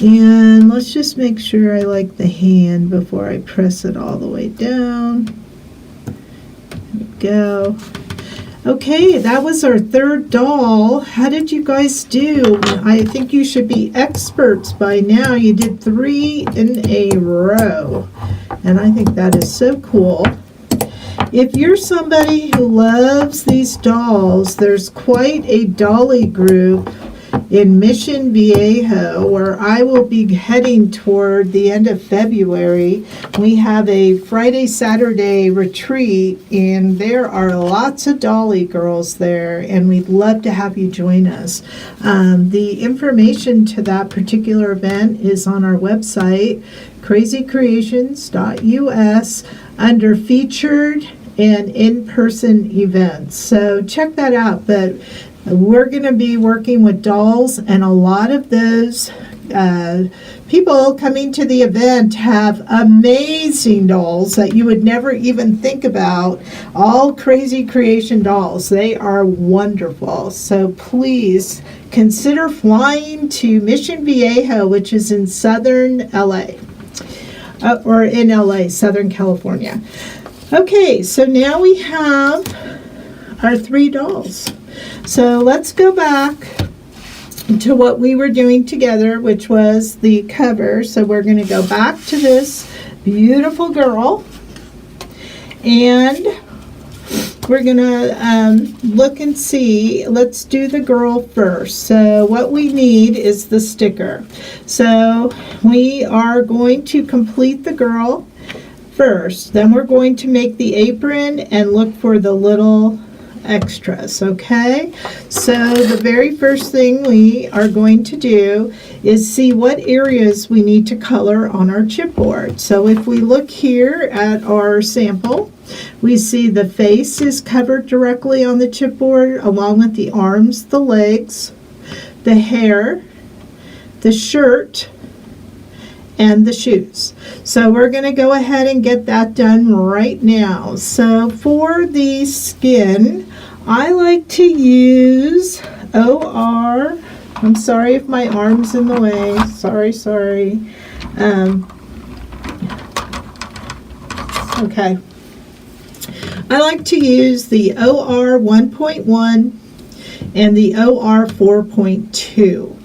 And let's just make sure I like the hand before I press it all the way down. There we go. Okay, that was our third doll. How did you guys do? I think you should be experts by now. You did 3 in a row, and I think that is so cool. If you're somebody who loves these dolls, there's quite a dolly group in Mission Viejo, where I will be heading toward the end of February. We have a Friday, Saturday retreat, and there are lots of dolly girls there, and we'd love to have you join us. The information to that particular event is on our website, krazycreations.us, under featured and in-person events. So check that out. But we're going to be working with dolls, and a lot of those people coming to the event have amazing dolls that you would never even think about. All Krazy Kreation dolls. They are wonderful. So please consider flying to Mission Viejo, which is in southern LA, or in LA, Southern California. Okay, so now we have our 3 dolls. So let's go back to what we were doing together, which was the cover. So we're going to go back to this beautiful girl, and we're going to look and see. Let's do the girl first. So what we need is the sticker. So we are going to complete the girl first. Then we're going to make the apron and look for the little extras. Okay, so the very first thing we are going to do is see what areas we need to color on our chipboard. So if we look here at our sample, we see the face is covered directly on the chipboard, along with the arms, the legs, the hair, the shirt, and the shoes. So we're going to go ahead and get that done right now. So for the skin, I like to use OR. I'm sorry if my arm's in the way. Sorry. Okay. I like to use the OR 1.1 and the OR 4.2.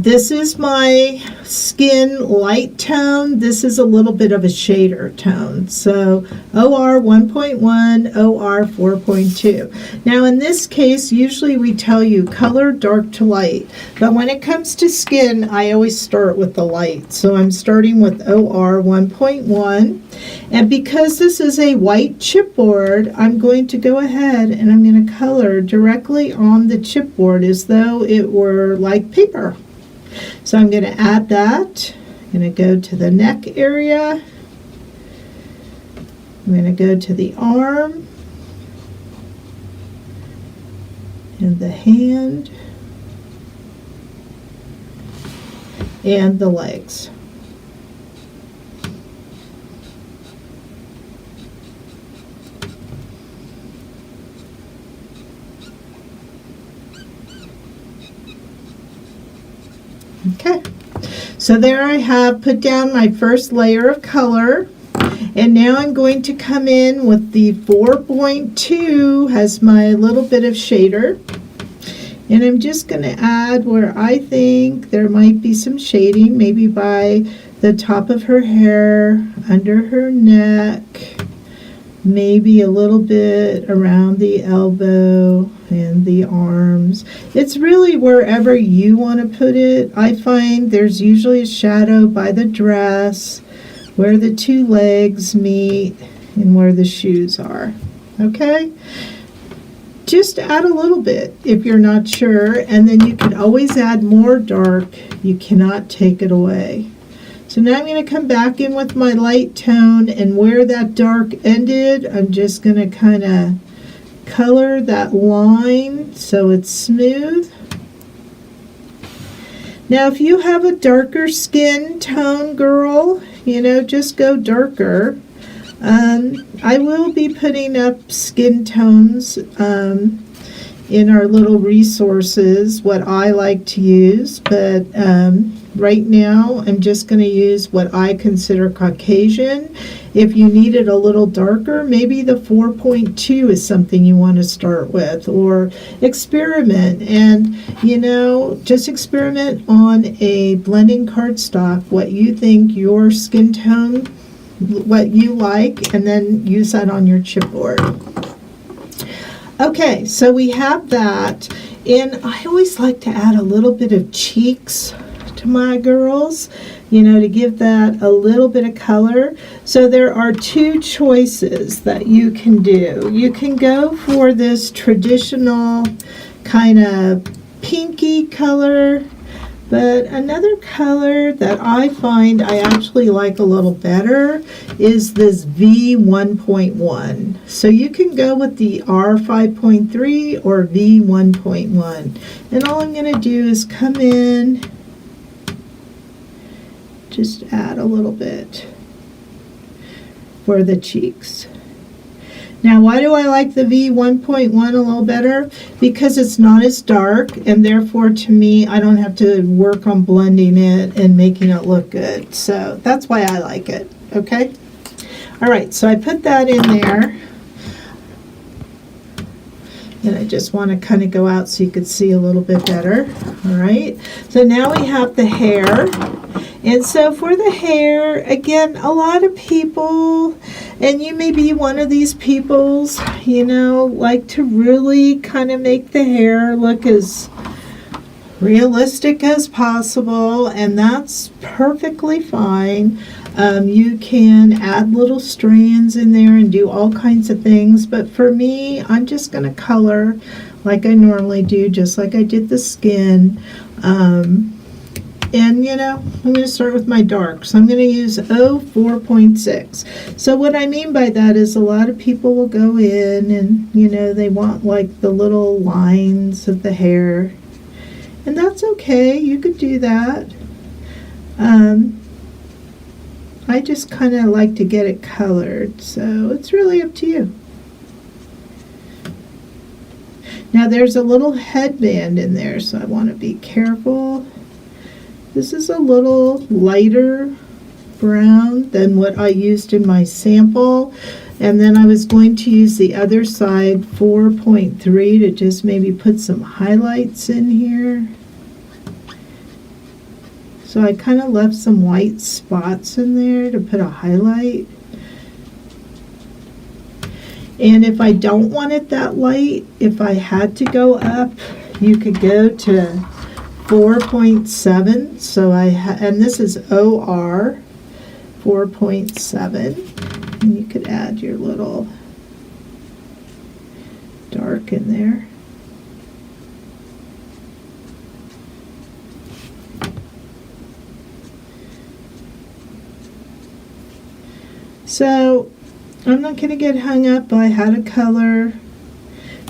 This is my skin light tone. This is a little bit of a shader tone. So OR 1.1, OR 4.2. Now in this case, usually we tell you color dark to light, but when it comes to skin, I always start with the light. So I'm starting with OR 1.1, and because this is a white chipboard, I'm going to go ahead and I'm going to color directly on the chipboard as though it were like paper. So I'm going to add that, I'm going to go to the neck area. I'm going to go to the arm and the hand and the legs. Okay, so there I have put down my first layer of color, and now I'm going to come in with the 4.2 as my little bit of shader, and I'm just going to add where I think there might be some shading, maybe by the top of her hair, under her neck, maybe a little bit around the elbow and the arms. It's really wherever you want to put it. I find there's usually a shadow by the dress, where the two legs meet, and where the shoes are. Okay? Just add a little bit if you're not sure, and then you can always add more dark. You cannot take it away. So now I'm going to come back in with my light tone, and where that dark ended, I'm just going to kind of color that line so it's smooth. Now if you have a darker skin tone, girl, just go darker. I will be putting up skin tones in our little resources, what I like to use, but right now I'm just going to use what I consider Caucasian. If you need it a little darker, maybe the 4.2 is something you want to start with, or experiment and just experiment on a blending cardstock what you think your skin tone, what you like, and then use that on your chipboard. Okay, so we have that, and I always like to add a little bit of cheeks to my girls, to give that a little bit of color. So there are two choices that you can do. You can go for this traditional kind of pinky color, but another color that I find I actually like a little better is this V1.1. So you can go with the R5.3 or V1.1. And all I'm going to do is come in, just add a little bit for the cheeks. Now, why do I like the V1.1 a little better? Because it's not as dark, and therefore, to me, I don't have to work on blending it and making it look good. So that's why I like it, okay? All right, so I put that in there. And I just want to kind of go out so you could see a little bit better. All right, so now we have the hair. And so for the hair, again, a lot of people, and you may be one of these peoples, like to really kind of make the hair look as realistic as possible, and that's perfectly fine. You can add little strands in there and do all kinds of things, but for me, I'm just going to color like I normally do, just like I did the skin. And I'm going to start with my dark. So I'm going to use 4.6. So what I mean by that is a lot of people will go in and, they want like the little lines of the hair. And that's okay. You could do that. I just kind of like to get it colored. So it's really up to you. Now there's a little headband in there, so I want to be careful. This is a little lighter brown than what I used in my sample, and then I was going to use the other side, 4.3, to just maybe put some highlights in here. So I kind of left some white spots in there to put a highlight. And if I don't want it that light, if I had to go up, you could go to 4.7. So and this is OR 4.7, and you could add your little dark in there. So I'm not going to get hung up by how to color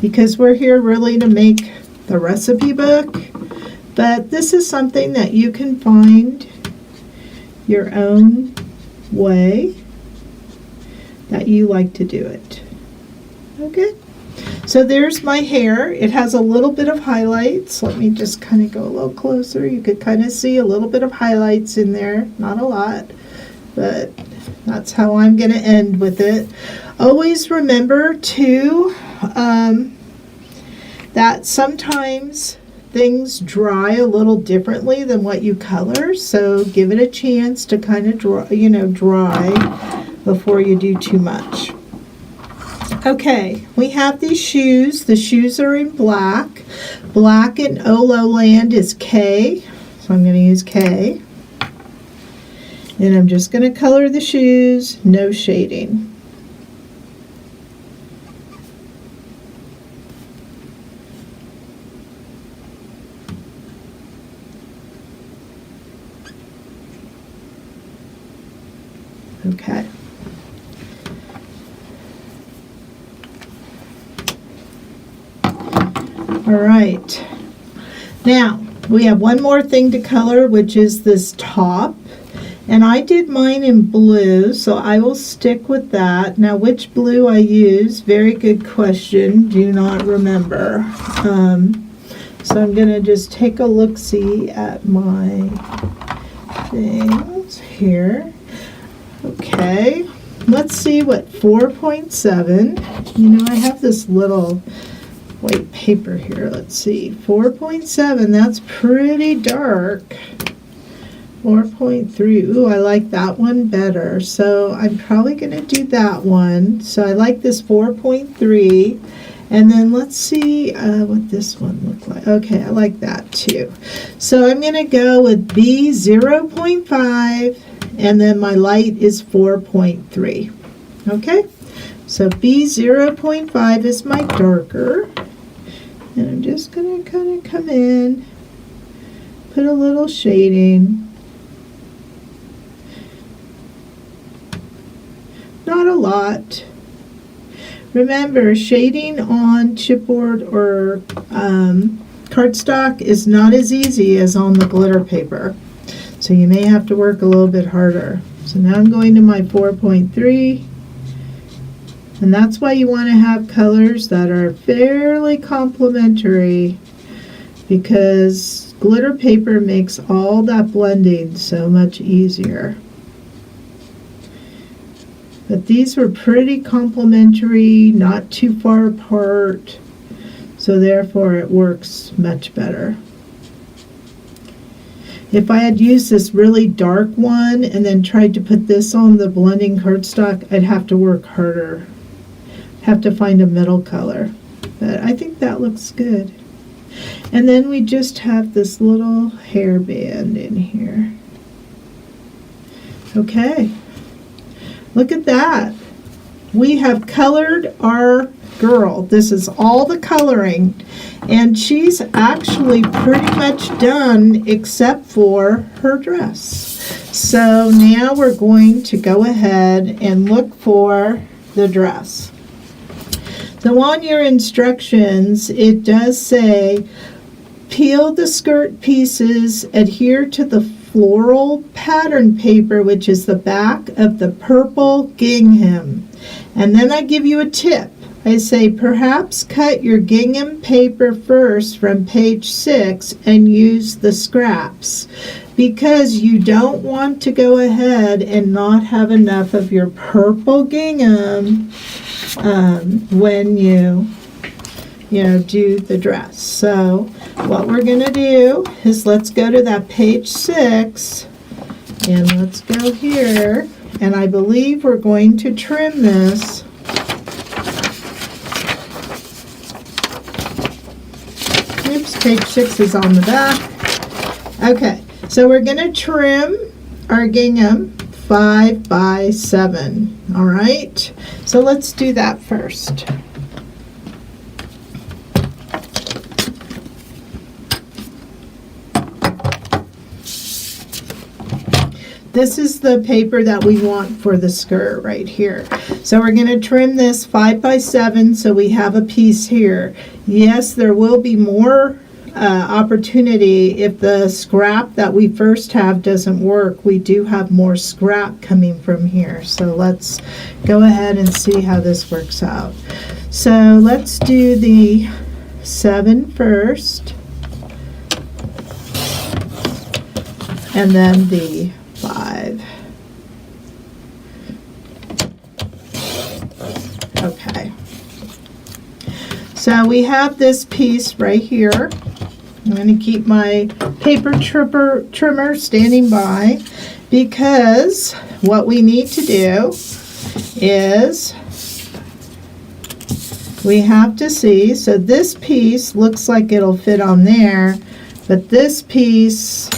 because we're here really to make the recipe book. But this is something that you can find your own way that you like to do it. Okay, so there's my hair. It has a little bit of highlights. Let me just kind of go a little closer. You could kind of see a little bit of highlights in there, not a lot, but that's how I'm going to end with it. Always remember too that sometimes things dry a little differently than what you color, so give it a chance to kind of dry before you do too much. Okay, we have these shoes. The shoes are in black. Black in Olo land is K, so I'm going to use K. And I'm just going to color the shoes, no shading. Okay. All right. Now, we have one more thing to color, which is this top. And I did mine in blue, so I will stick with that. Now, which blue I use, very good question. Do not remember. So I'm going to just take a look-see at my things here. Okay, let's see what 4.7, you know, I have this little white paper here. Let's see, 4.7, that's pretty dark. 4.3, ooh, I like that one better. So I'm probably going to do that one. So I like this 4.3. And then let's see what this one looked like. Okay, I like that too. So I'm going to go with B 0.5. And then my light is 4.3. Okay, so B 0.5 is my darker. And I'm just going to kind of come in, put a little shading. Not a lot. Remember, shading on chipboard or cardstock is not as easy as on the glitter paper. So you may have to work a little bit harder. So now I'm going to my 4.3. And that's why you want to have colors that are fairly complementary, because glitter paper makes all that blending so much easier. But these were pretty complementary, not too far apart, so therefore it works much better. If I had used this really dark one and then tried to put this on the blending cardstock, I'd have to work harder. Have to find a middle color. But I think that looks good. And then we just have this little hairband in here. Okay. Look at that. We have colored our girl. This is all the coloring. And she's actually pretty much done except for her dress. So now we're going to go ahead and look for the dress. So on your instructions, it does say, peel the skirt pieces, adhere to the floral pattern paper, which is the back of the purple gingham. And then I give you a tip. I say, perhaps cut your gingham paper first from page 6 and use the scraps, because you don't want to go ahead and not have enough of your purple gingham when you do the dress. So what we're going to do is let's go to that page 6 and let's go here, and I believe we're going to trim this. Oops, page 6 is on the back. Okay, so we're going to trim our gingham 5 by 7. All right, so let's do that first. this is the paper that we want for the skirt right here. So we're going to trim this 5 by 7 so we have a piece here. Yes, there will be more opportunity if the scrap that we first have doesn't work. We do have more scrap coming from here. So let's go ahead and see how this works out. So let's do the 7 first, and then the 5. Okay. So we have this piece right here. I'm going to keep my paper trimmer standing by, because what we need to do is we have to see, so this piece looks like it'll fit on there, but this piece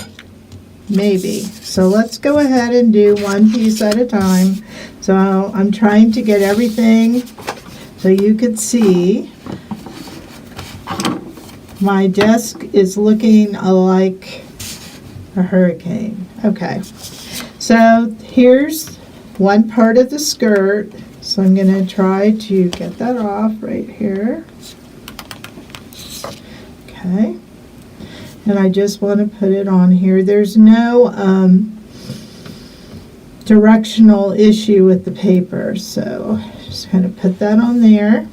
maybe. So let's go ahead and do one piece at a time. So I'm trying to get everything so you could see. My desk is looking like a hurricane. Okay, so here's one part of the skirt. So I'm going to try to get that off right here. Okay, and I just want to put it on here. There's no directional issue with the paper, so just kind of put that on there.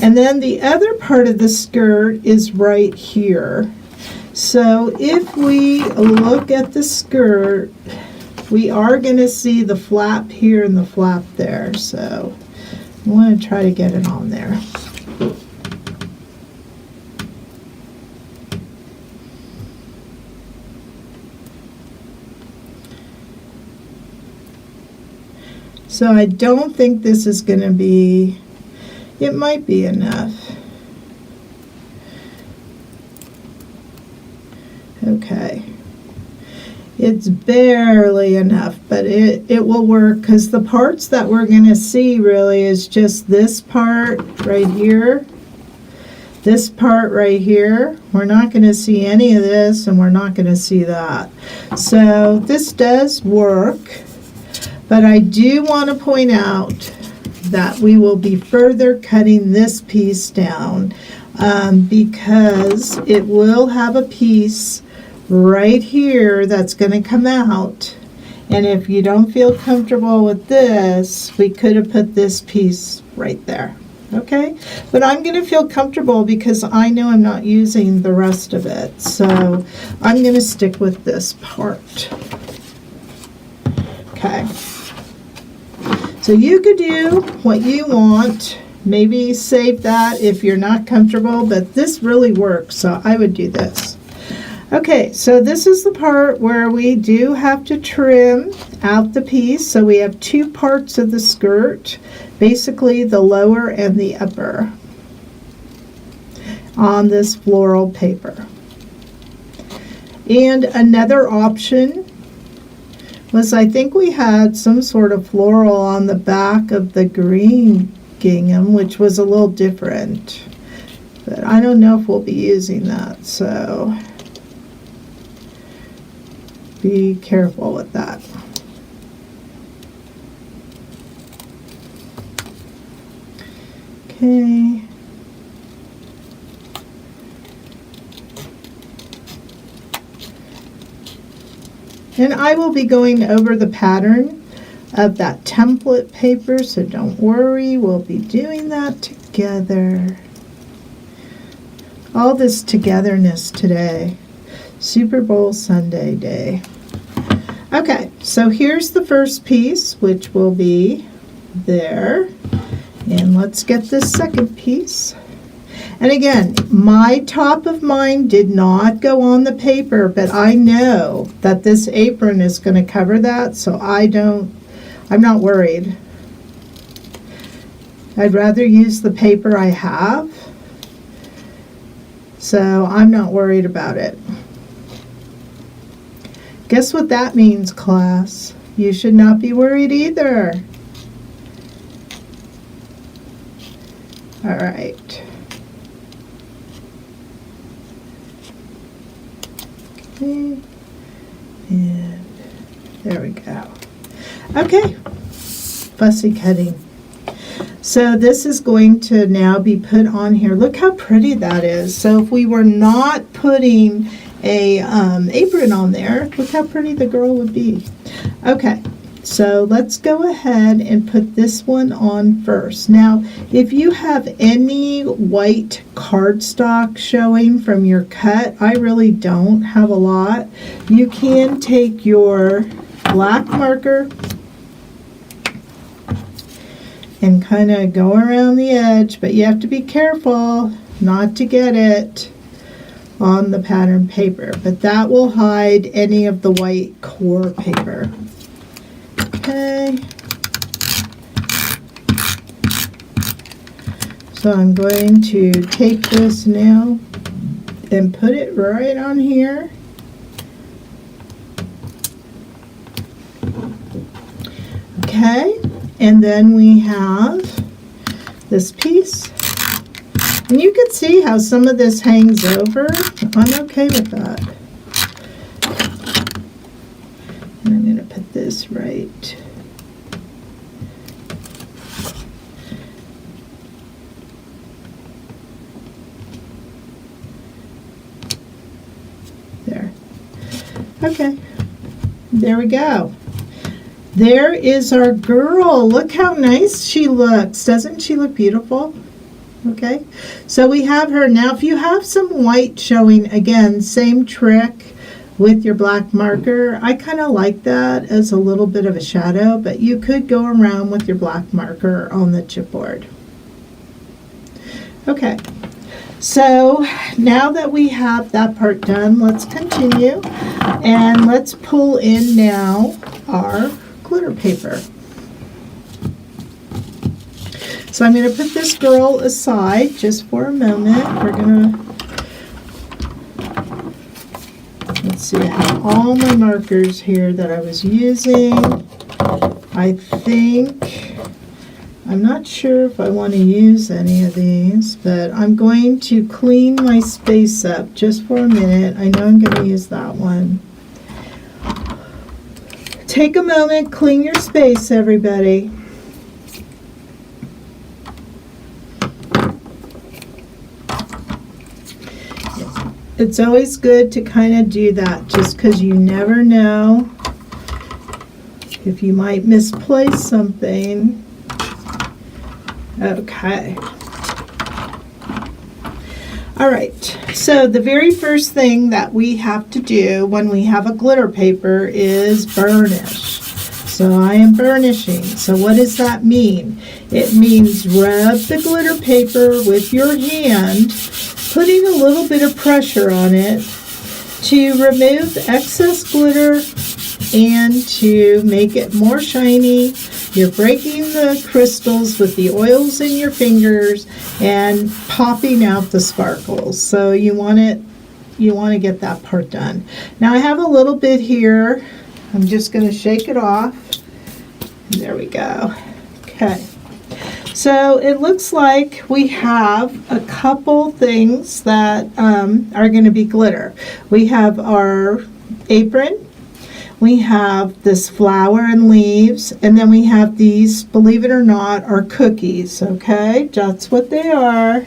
And then the other part of the skirt is right here. So if we look at the skirt, we are going to see the flap here and the flap there. So I want to try to get it on there. So I don't think this is going to be, it might be enough. Okay. It's barely enough, but it will work, because the parts that we're going to see really is just this part right here, this part right here. We're not going to see any of this, and we're not going to see that. So this does work, but I do want to point out that we will be further cutting this piece down, because it will have a piece right here that's going to come out, and if you don't feel comfortable with this, we could have put this piece right there. Okay, but I'm going to feel comfortable because I know I'm not using the rest of it, so I'm going to stick with this part. Okay, so you could do what you want. Maybe save that if you're not comfortable, but this really works, so I would do this. Okay, so this is the part where we do have to trim out the piece. So we have two parts of the skirt, basically the lower and the upper, on this floral paper. And another option was, I think we had some sort of floral on the back of the green gingham, which was a little different, but I don't know if we'll be using that, so be careful with that. Okay. And I will be going over the pattern of that template paper, so don't worry, we'll be doing that together. All this togetherness today. Super Bowl Sunday day. Okay, so here's the first piece, which will be there. And let's get this second piece. And again, my top of mine did not go on the paper, but I know that this apron is going to cover that, so I'm not worried. I'd rather use the paper I have, so I'm not worried about it. Guess what that means, class? You should not be worried either. All right. Okay. And There we go. Okay, fussy cutting. So this is going to now be put on here. Look how pretty that is. So if we were not putting a apron on there, look how pretty the girl would be. Okay, so let's go ahead and put this one on first. Now, if you have any white cardstock showing from your cut, I really don't have a lot. You can take your black marker and kind of go around the edge, but you have to be careful not to get it on the pattern paper, but that will hide any of the white core paper. Okay, so I'm going to take this now and put it right on here. Okay, and then we have this piece. And you can see how some of this hangs over. I'm okay with that. And I'm going to put this right. There. Okay. There we go. There is our girl. Look how nice she looks. Doesn't she look beautiful? Okay, so we have her. Now if you have some white showing, again, same trick with your black marker. I kind of like that as a little bit of a shadow, but you could go around with your black marker on the chipboard. Okay, so now that we have that part done, let's continue and let's pull in now our glitter paper. So I'm going to put this girl aside just for a moment. We're going to, let's see, I have all my markers here that I was using. I think, I'm not sure if I want to use any of these, but I'm going to clean my space up just for a minute. I know I'm going to use that one. Take a moment, clean your space, everybody. It's always good to kind of do that just because you never know if you might misplace something. Okay. All right, so the very first thing that we have to do when we have a glitter paper is burnish. So I am burnishing. So what does that mean? It means rub the glitter paper with your hand, putting a little bit of pressure on it to remove excess glitter and to make it more shiny. You're breaking the crystals with the oils in your fingers and popping out the sparkles. So you want to get that part done. Now I have a little bit here. I'm just going to shake it off. There we go. Okay. So it looks like we have a couple things that are going to be glitter. We have our apron. We have this flower and leaves, and then we have these, believe it or not, are cookies, okay? That's what they are.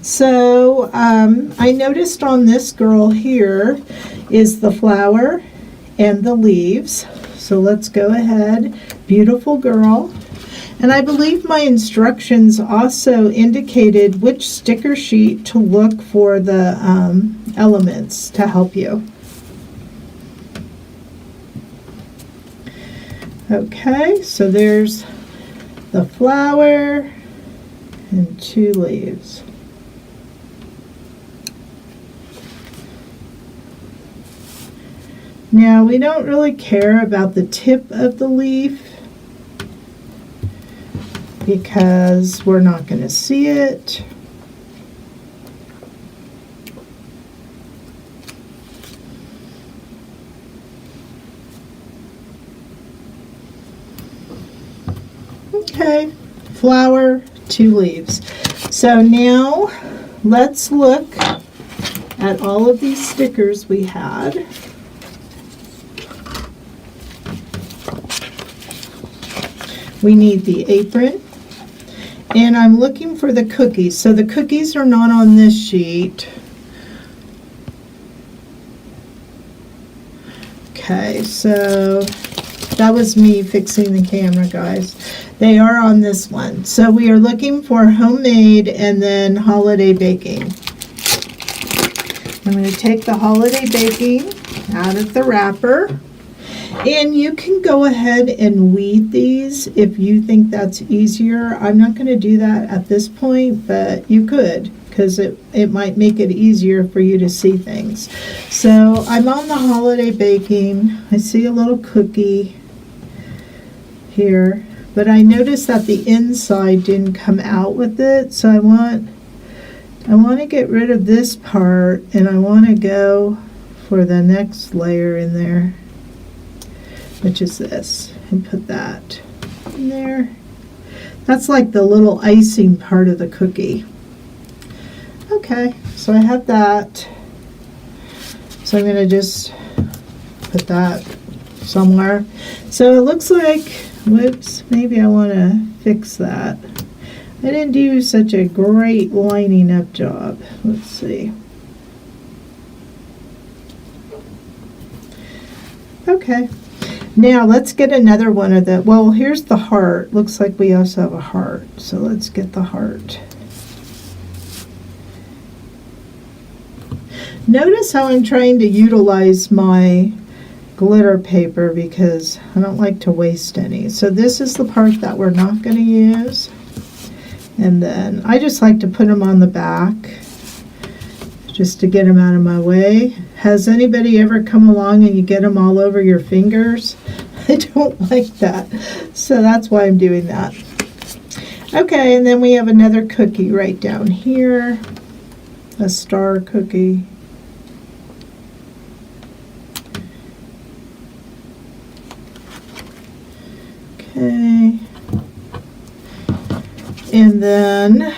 So I noticed on this girl here is the flower and the leaves. So let's go ahead. Beautiful girl. And I believe my instructions also indicated which sticker sheet to look for the elements to help you. Okay, so there's the flower and 2 leaves. Now we don't really care about the tip of the leaf because we're not going to see it. Okay, flower, 2 leaves. So now let's look at all of these stickers we had. We need the apron. And I'm looking for the cookies. So the cookies are not on this sheet. Okay, so that was me fixing the camera, guys. They are on this one. So we are looking for homemade and then holiday baking. I'm going to take the holiday baking out of the wrapper. And you can go ahead and weed these if you think that's easier. I'm not going to do that at this point, but you could, because it might make it easier for you to see things. So I'm on the holiday baking. I see a little cookie here, but I noticed that the inside didn't come out with it, so I want to get rid of this part, and I want to go for the next layer in there, which is this, and put that in there. That's like the little icing part of the cookie. Okay, so I have that. So I'm going to just put that somewhere. So it looks like, whoops, maybe I want to fix that. I didn't do such a great lining up job. Let's see. Okay. Now let's get another one of the, well, here's the heart. Looks like we also have a heart. So let's get the heart. Notice how I'm trying to utilize my glitter paper because I don't like to waste any. So this is the part that we're not going to use. And then I just like to put them on the back just to get them out of my way. Has anybody ever come along and you get them all over your fingers? I don't like that. So that's why I'm doing that. Okay, and then we have another cookie right down here. A star cookie. Okay. And then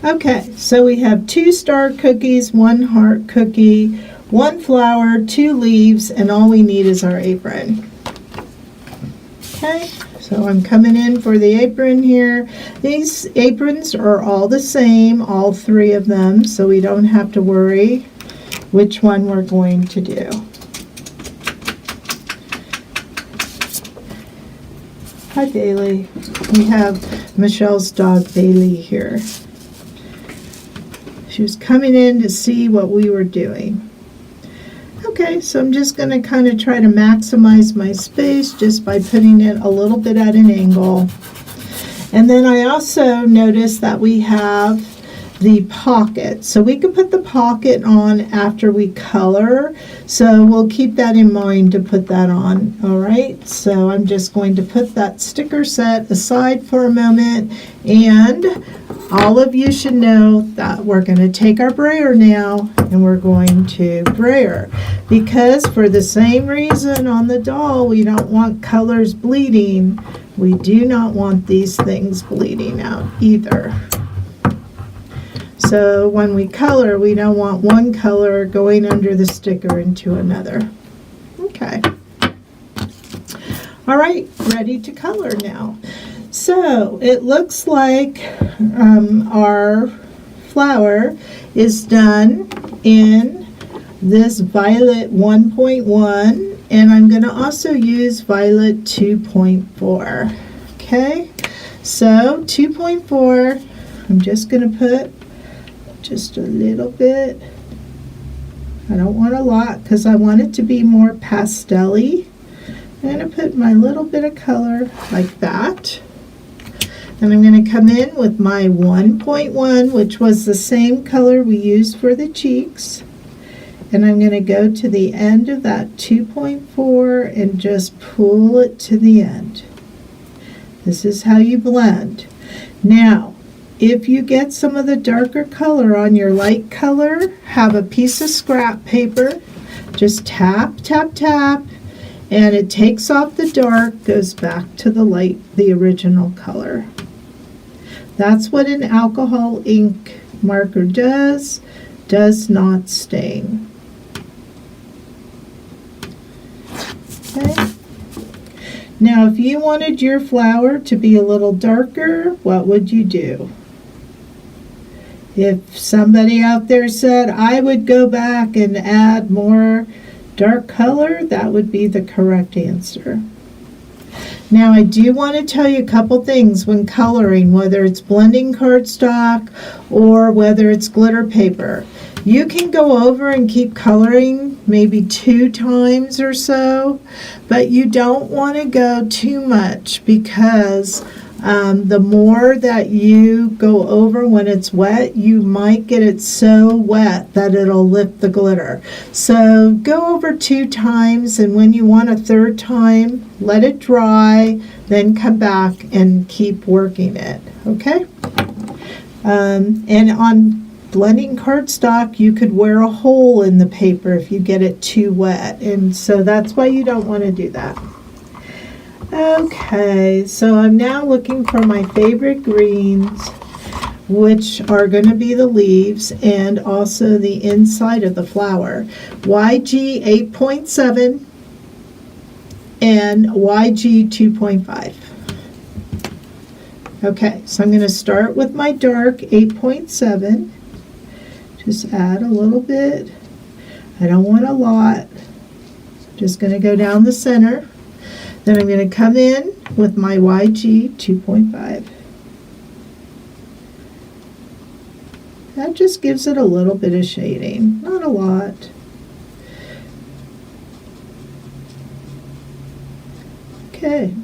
okay, so we have 2 star cookies, 1 heart cookie, 1 flower, 2 leaves, and all we need is our apron. Okay. So I'm coming in for the apron here. These aprons are all the same, all 3 of them, so we don't have to worry which one we're going to do. Hi, Bailey. We have Michelle's dog, Bailey, here. She was coming in to see what we were doing. Okay, so I'm just going to kind of try to maximize my space just by putting it a little bit at an angle. And then I also noticed that we have the pocket. So we can put the pocket on after we color. So we'll keep that in mind to put that on. All right, so I'm just going to put that sticker set aside for a moment. And all of you should know that we're going to take our brayer now and we're going to brayer. Because for the same reason on the doll, we don't want colors bleeding. We do not want these things bleeding out either. So when we color, we don't want one color going under the sticker into another. Okay. All right, ready to color now. So it looks like our flower is done in this violet 1.1, and I'm going to also use violet 2.4. Okay, so 2.4, I'm just going to put just a little bit. I don't want a lot because I want it to be more pastel-y. I'm going to put my little bit of color like that. And I'm going to come in with my 1.1, which was the same color we used for the cheeks. And I'm going to go to the end of that 2.4 and just pull it to the end. This is how you blend. Now, if you get some of the darker color on your light color, have a piece of scrap paper. Just tap, tap, tap, and it takes off the dark, goes back to the light, the original color. That's what an alcohol ink marker does not stain. Okay. Now, if you wanted your flower to be a little darker, what would you do? If somebody out there said, I would go back and add more dark color, that would be the correct answer. Now, I do want to tell you a couple things when coloring, whether it's blending cardstock or whether it's glitter paper. You can go over and keep coloring maybe 2 times or so, but you don't want to go too much because the more that you go over when it's wet, you might get it so wet that it'll lift the glitter. So go over 2 times, and when you want a 3rd time, let it dry, then come back and keep working it, okay? And on blending cardstock, you could wear a hole in the paper if you get it too wet, and so that's why you don't want to do that. Okay, so I'm now looking for my favorite greens, which are going to be the leaves and also the inside of the flower. YG 8.7 and YG 2.5. Okay, so I'm going to start with my dark 8.7. Just add a little bit. I don't want a lot. Just going to go down the center. Then I'm going to come in with my YG 2.5. That just gives it a little bit of shading, not a lot. Okay.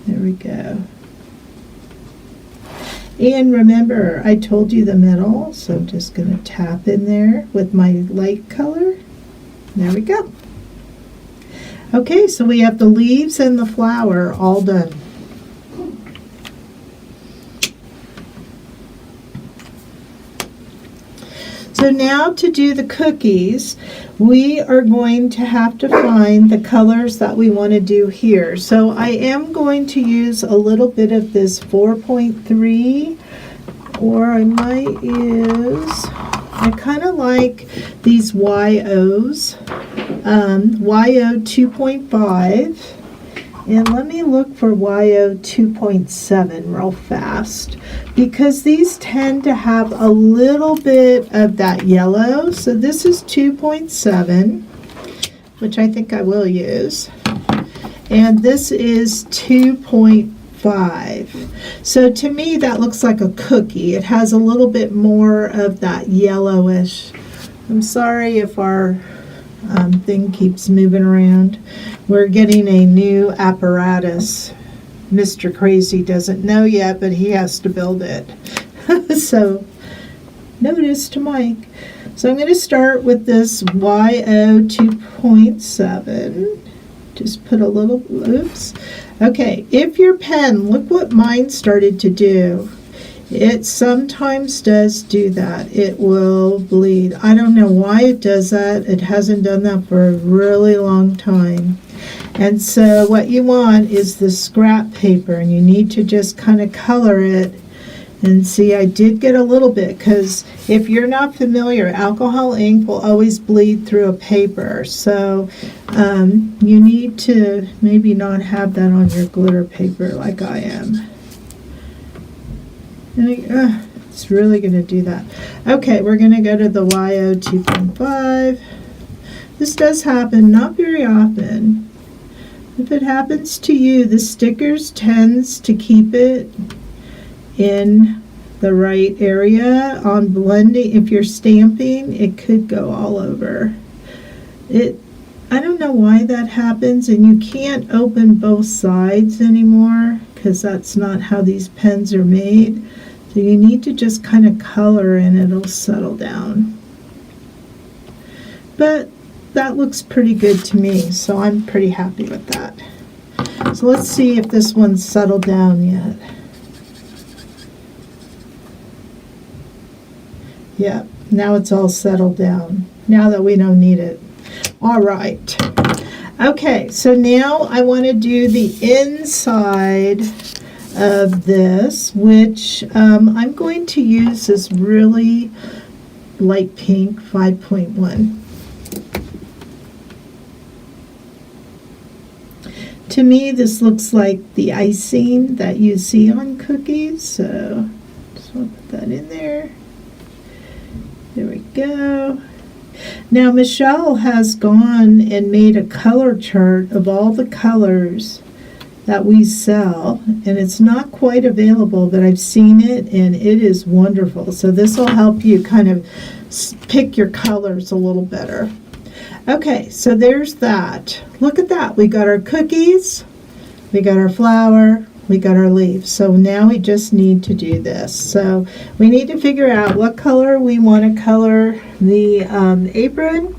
There we go. And remember, I told you the middle, so I'm just going to tap in there with my light color. There we go. Okay, so we have the leaves and the flower all done. So now to do the cookies, we are going to have to find the colors that we want to do here. So I am going to use a little bit of this 4.3, or I might use, I kind of like these YOs. YO 2.5, and let me look for YO 2.7 real fast, because these tend to have a little bit of that yellow. So this is 2.7, which I think I will use, and this is 2.5. So to me that looks like a cookie. It has a little bit more of that yellowish. I'm sorry if our thing keeps moving around. We're getting a new apparatus. Mr. Krazy doesn't know yet, but he has to build it. So, notice to Mike. So I'm going to start with this YO 2.7. Just put a little, oops. Okay, if your pen, look what mine started to do. It sometimes does do that. It will bleed. I don't know why it does that. It hasn't done that for a really long time. And so what you want is the scrap paper, and you need to just kind of color it. And see, I did get a little bit, because if you're not familiar, alcohol ink will always bleed through a paper. So you need to maybe not have that on your glitter paper like I am. It's really going to do that. Okay, we're going to go to the YO 2.5. This does happen, not very often. If it happens to you, the stickers tends to keep it in the right area. On blending, if you're stamping, it could go all over. I don't know why that happens, and you can't open both sides anymore because that's not how these pens are made. So you need to just kind of color and it'll settle down. But that looks pretty good to me, so I'm pretty happy with that. So let's see if this one's settled down yet. Yep, now it's all settled down, now that we don't need it. All right. Okay, so now I want to do the inside of this, which I'm going to use this really light pink 5.1. To me, this looks like the icing that you see on cookies, so just want to put that in there. There we go. Now, Michelle has gone and made a color chart of all the colors that we sell, and it's not quite available, but I've seen it, and it is wonderful. So this will help you kind of pick your colors a little better. Okay, so there's that. Look at that. We got our cookies, we got our flour, we got our leaves. So now we just need to do this. So we need to figure out what color we want to color the apron.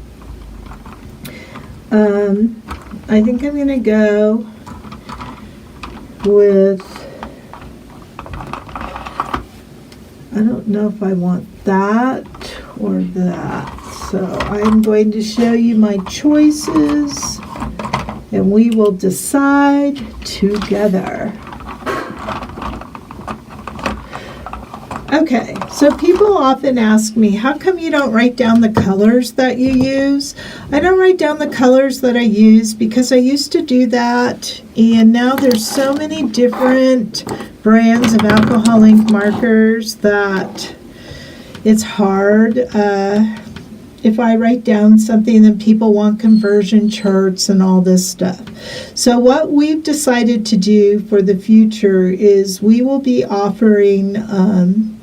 I think I'm going to go with, I don't know if I want that or that. So I'm going to show you my choices and we will decide together. Okay, so people often ask me, how come you don't write down the colors that you use? I don't write down the colors that I use because I used to do that, and now there's so many different brands of alcohol ink markers that it's hard. If I write down something, then people want conversion charts and all this stuff. So what we've decided to do for the future is we will be offering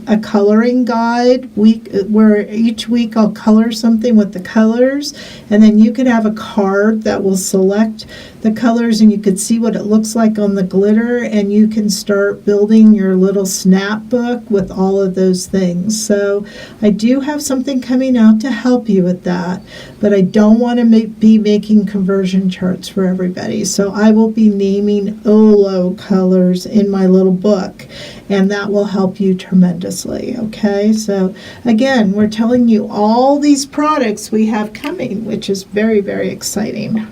a coloring guide where each week I'll color something with the colors, and then you could have a card that will select the colors and you could see what it looks like on the glitter, and you can start building your little snap book with all of those things. So I do have something coming out to help you with that, but I don't want to be making conversion charts for everybody. So I will be naming Olo colors in my little book, and that will help you tremendously. Okay, so again, we're telling you all these products we have coming, which is very, very exciting.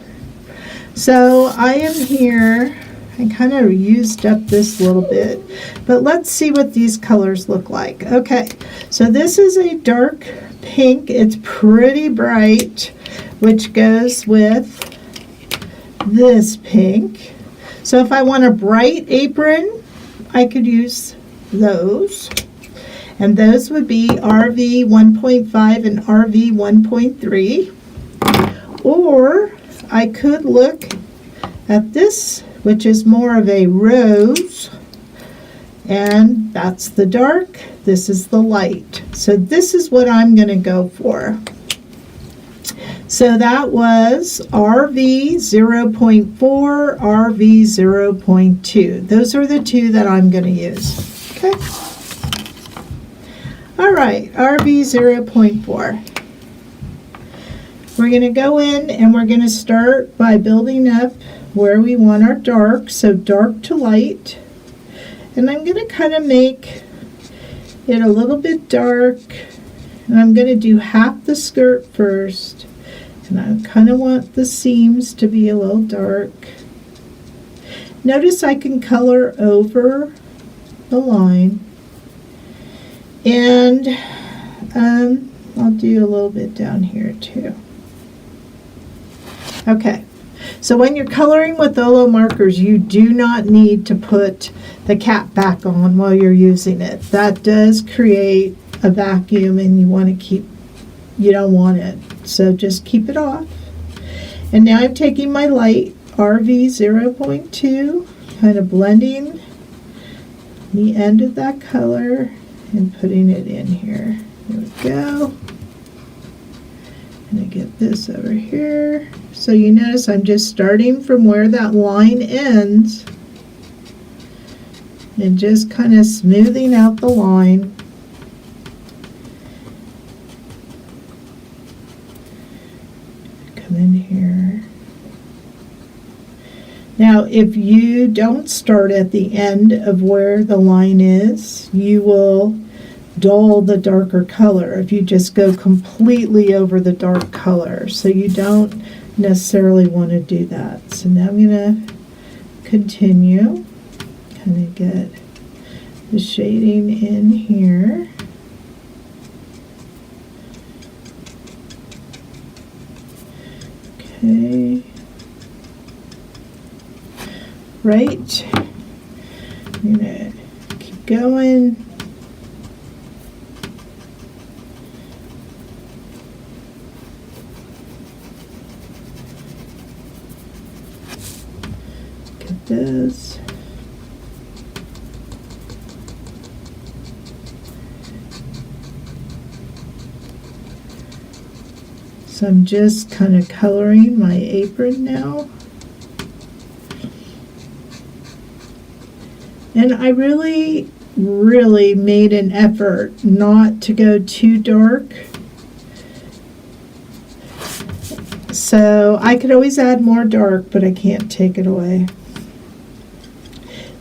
So I am here, I kind of used up this little bit, but let's see what these colors look like. Okay, so this is a dark pink. It's pretty bright, which goes with this pink. So if I want a bright apron, I could use those. And those would be RV 1.5 and RV 1.3. Or I could look at this, which is more of a rose, and that's the dark, this is the light. So this is what I'm going to go for. So that was RV 0.4, RV 0.2. Those are the two that I'm going to use. Okay. All right, RV 0.4. We're going to go in and we're going to start by building up where we want our dark, so dark to light. And I'm going to kind of make it a little bit dark, and I'm going to do half the skirt first, and I kind of want the seams to be a little dark. Notice I can color over the line, and I'll do a little bit down here too. Okay, so when you're coloring with Olo markers, you do not need to put the cap back on while you're using it. That does create a vacuum, and you don't want it. So just keep it off. And now I'm taking my light RV 0.2, kind of blending the end of that color and putting it in here. There we go. And I get this over here. So you notice I'm just starting from where that line ends and just kind of smoothing out the line. Come in here. Now, if you don't start at the end of where the line is, you will dull the darker color if you just go completely over the dark color. So you don't necessarily want to do that. So now I'm going to continue, kind of get the shading in here. Okay. Right. I'm going to keep going. Get this. So I'm just kind of coloring my apron now. And I really made an effort not to go too dark. So I could always add more dark, but I can't take it away.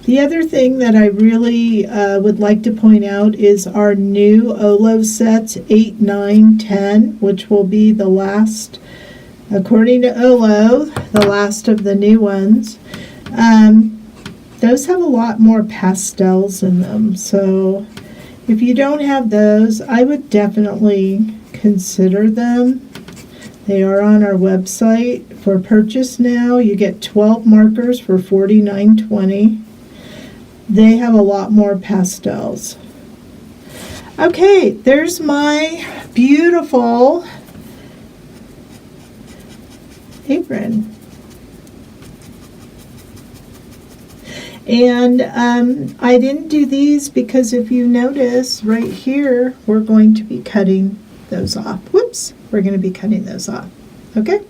The other thing that I really would like to point out is our new Olo sets 8, 9, 10, which will be the last, according to Olo, the last of the new ones. Those have a lot more pastels in them, so if you don't have those, I would definitely consider them. They are on our website for purchase now. You get 12 markers for $49.20. They have a lot more pastels. Okay, there's my beautiful apron. And I didn't do these because if you notice right here, we're going to be cutting those off. Whoops, we're going to be cutting those off. Okay?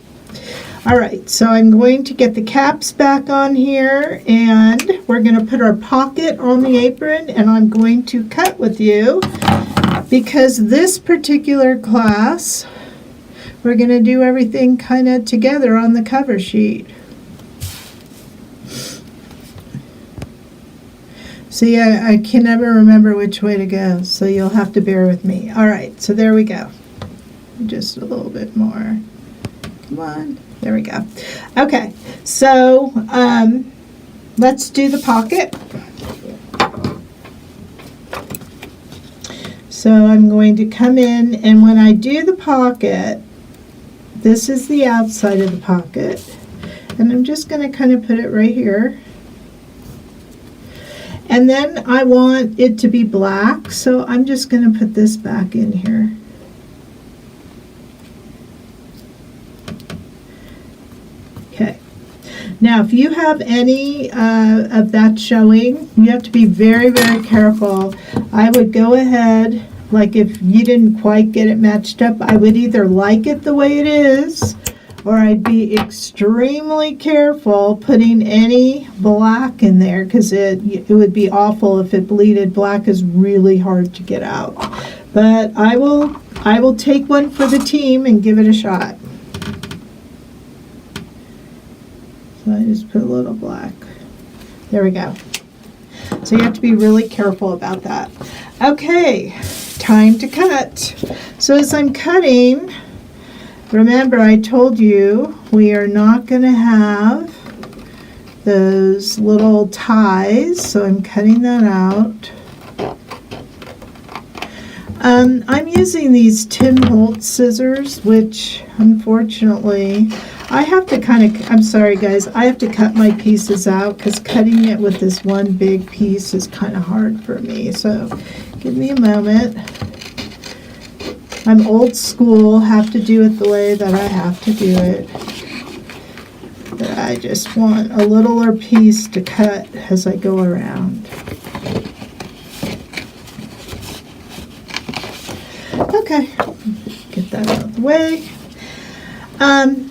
All right, so I'm going to get the caps back on here, and we're going to put our pocket on the apron, and I'm going to cut with you because this particular class, we're going to do everything kind of together on the cover sheet. See, I can never remember which way to go, so you'll have to bear with me. All right, so there we go. Just a little bit more. Come on. There we go. Okay, so let's do the pocket. So I'm going to come in, and when I do the pocket, this is the outside of the pocket, and I'm just going to kind of put it right here. And then I want it to be black, so I'm just going to put this back in here. Okay. Now, if you have any of that showing, you have to be very, very careful. I would go ahead, like if you didn't quite get it matched up, I would either like it the way it is, or I'd be extremely careful putting any black in there because it would be awful if it bleeded. Black is really hard to get out. But I will take one for the team and give it a shot. So I just put a little black. There we go. So you have to be really careful about that. Okay, time to cut. So as I'm cutting, remember, I told you we are not going to have those little ties, so I'm cutting that out. I'm using these Tim Holtz scissors, which unfortunately I have to I'm sorry guys, I have to cut my pieces out because cutting it with this one big piece is kind of hard for me. So give me a moment. I'm old school, have to do it the way that I have to do it. But I just want a littler piece to cut as I go around. Okay, get that out of the way.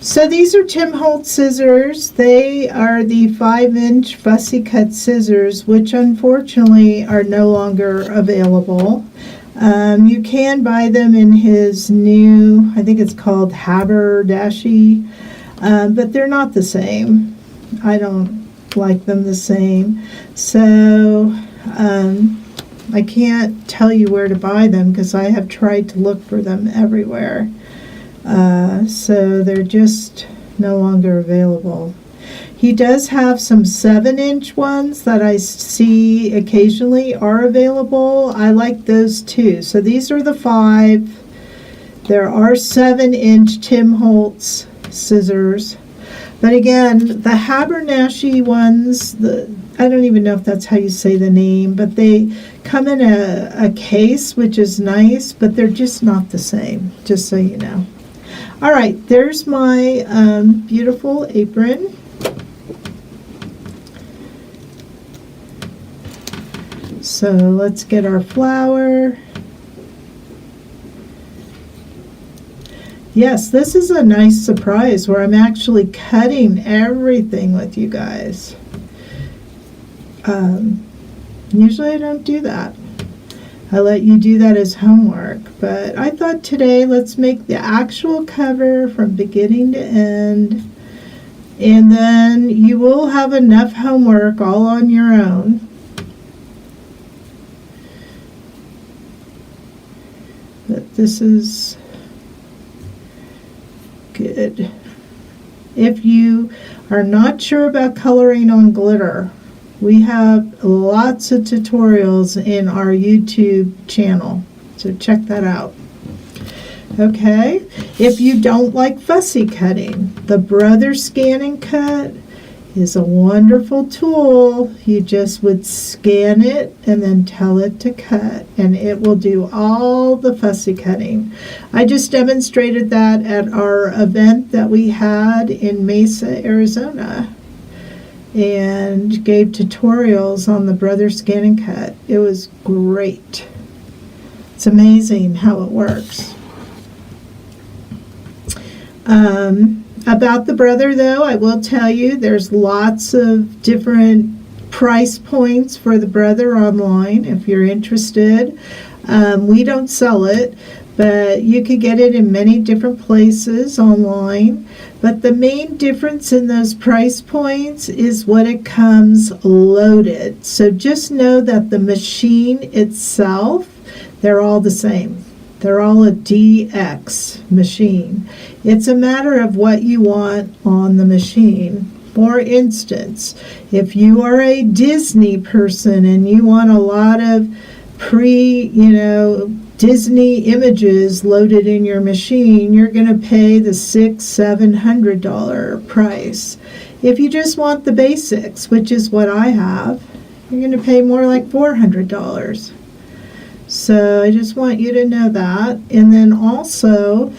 So these are Tim Holtz scissors. They are the 5-inch fussy cut scissors, which unfortunately are no longer available. You can buy them in his new, I think it's called Haberdashy, but they're not the same. I don't like them the same. So I can't tell you where to buy them because I have tried to look for them everywhere. So they're just no longer available. He does have some 7-inch ones that I see occasionally are available. I like those too. So these are the 5. There are 7-inch Tim Holtz scissors. But again, the Haberdasher ones, I don't even know if that's how you say the name, but they come in a case, which is nice, but they're just not the same, just so you know. All right, there's my beautiful apron. So let's get our flour. Yes, this is a nice surprise where I'm actually cutting everything with you guys. Usually I don't do that. I let you do that as homework, but I thought today let's make the actual cover from beginning to end, and then you will have enough homework all on your own. But this is good. If you are not sure about coloring on glitter, we have lots of tutorials in our YouTube channel, so check that out. Okay, if you don't like fussy cutting, the Brother Scan and Cut is a wonderful tool. You just would scan it and then tell it to cut, and it will do all the fussy cutting. I just demonstrated that at our event that we had in Mesa, Arizona, and gave tutorials on the Brother Scan and Cut. It was great. It's amazing how it works. About the Brother, though, I will tell you there's lots of different price points for the Brother online if you're interested. We don't sell it, but you could get it in many different places online. But the main difference in those price points is what it comes loaded. So just know that the machine itself, they're all the same. They're all a DX machine. It's a matter of what you want on the machine. For instance, if you are a Disney person and you want a lot of Disney images loaded in your machine, you're going to pay the $600-700 price. If you just want the basics, which is what I have, you're going to pay more like $400. So I just want you to know that. And then also,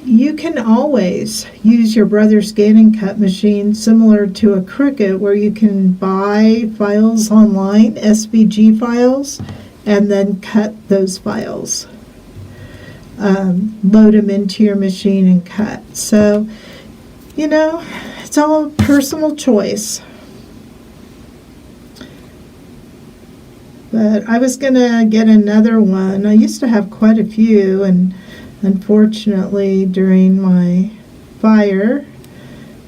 you can always use your Brother Scan and Cut machine similar to a Cricut, where you can buy files online, SVG files, and then cut those files. Load them into your machine and cut. So, it's all a personal choice. But I was going to get another one. I used to have quite a few, and unfortunately during my fire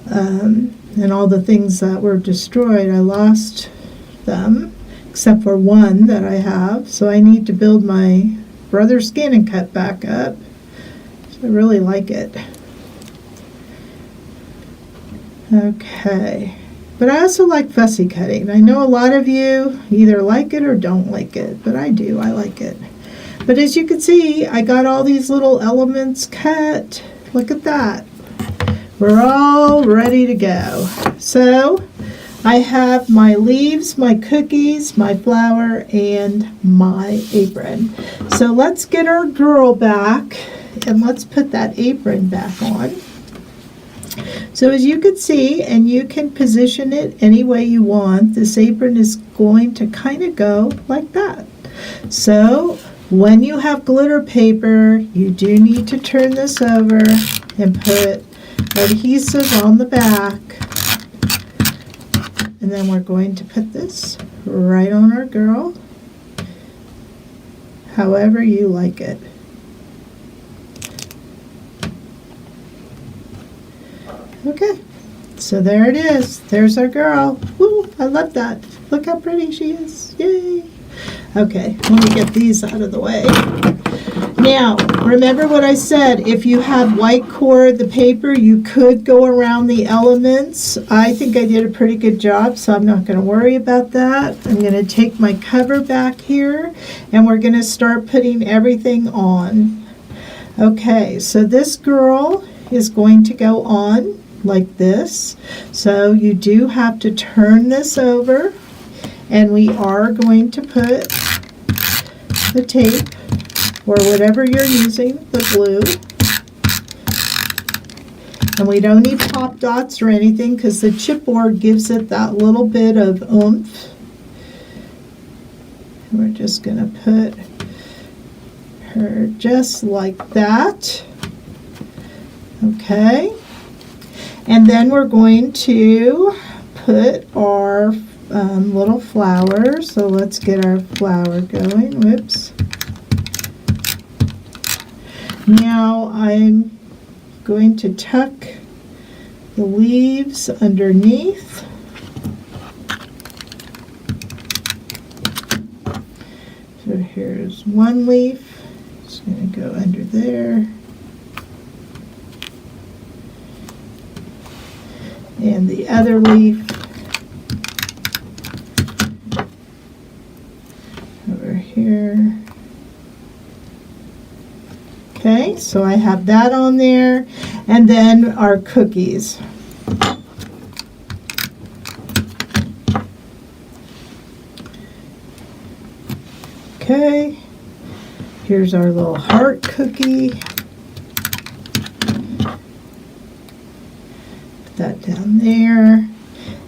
and all the things that were destroyed, I lost them, except for one that I have. So I need to build my Brother Scan and Cut back up. So I really like it. Okay. But I also like fussy cutting. I know a lot of you either like it or don't like it, but I do. I like it. But as you can see, I got all these little elements cut. Look at that. We're all ready to go. So I have my leaves, my cookies, my flour, and my apron. So let's get our girl back, and let's put that apron back on. So as you can see, and you can position it any way you want, this apron is going to kind of go like that. So when you have glitter paper, you do need to turn this over and put adhesive on the back. And then we're going to put this right on our girl, however you like it. Okay, so there it is. There's our girl. Woo, I love that. Look how pretty she is. Yay. Okay, let me get these out of the way. Now, remember what I said, if you had white core the paper, you could go around the elements. I think I did a pretty good job, so I'm not going to worry about that. I'm going to take my cover back here, and we're going to start putting everything on. Okay, so this girl is going to go on like this. So you do have to turn this over, and we are going to put the tape or whatever you're using, the glue. And we don't need pop dots or anything because the chipboard gives it that little bit of oomph. We're just going to put her just like that. Okay. And then we're going to put our little flower. So let's get our flower going. Whoops. Now I'm going to tuck the leaves underneath. So here's one leaf. It's going to go under there. And the other leaf over here. Okay, so I have that on there, and then our cookies. Okay, here's our little heart cookie. Put that down there,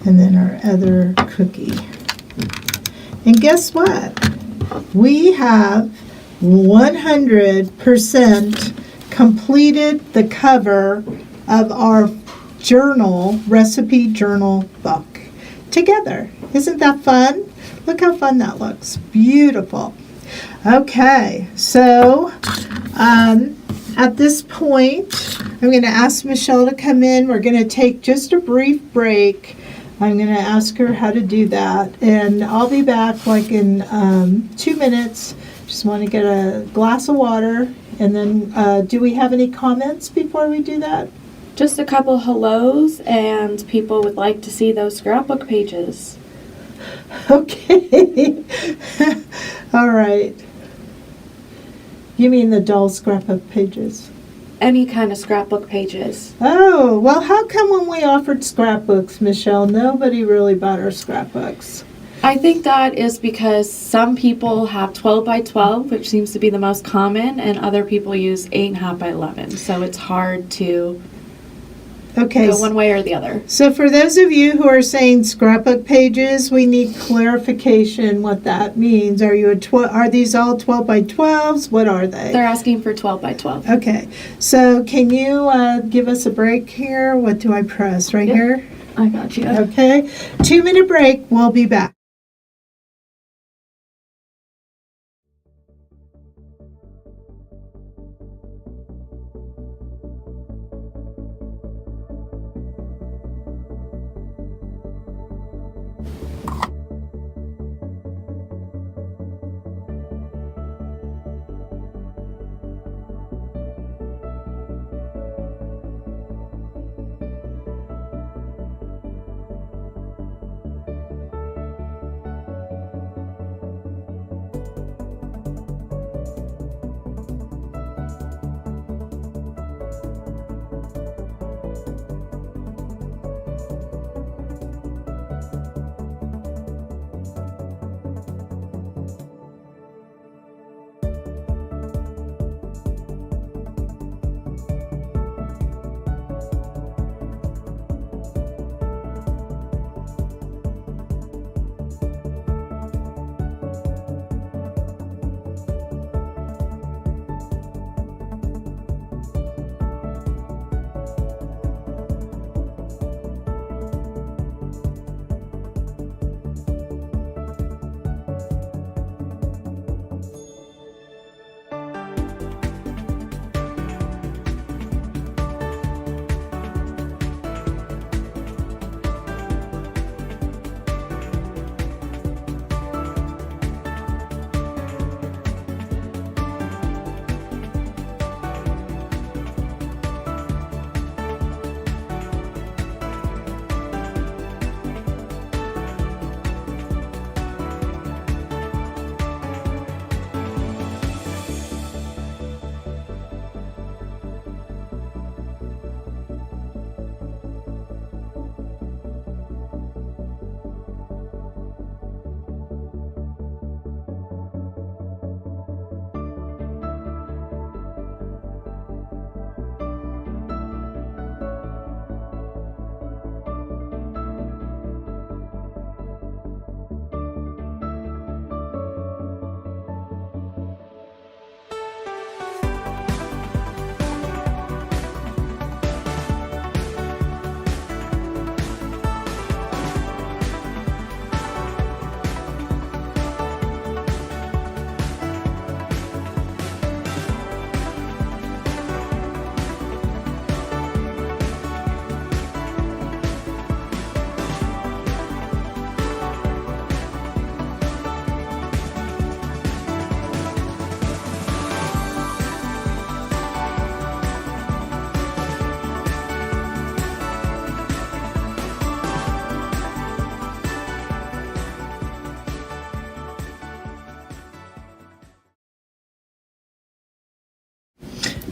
and then our other cookie. And guess what? We have 100% completed the cover of our journal, recipe journal book together. Isn't that fun? Look how fun that looks. Beautiful. Okay, so at this point, I'm going to ask Michelle to come in. We're going to take just a brief break. I'm going to ask her how to do that, and I'll be back like in 2 minutes. Just want to get a glass of water, and then do we have any comments before we do that? Just a couple hellos, and people would like to see those scrapbook pages. Okay. All right. You mean the dull scrapbook pages? Any kind of scrapbook pages. Oh, well, how come when we offered scrapbooks, Michelle, nobody really bought our scrapbooks? I think that is because some people have 12 by 12, which seems to be the most common, and other people use 8.5 by 11. So it's hard to go one way or the other. So for those of you who are saying scrapbook pages, we need clarification what that means. Are these all 12 by 12s? What are they? They're asking for 12 by 12. Okay. So can you give us a break here? What do I press? Right here? I got you. Okay. 2-minute break. We'll be back.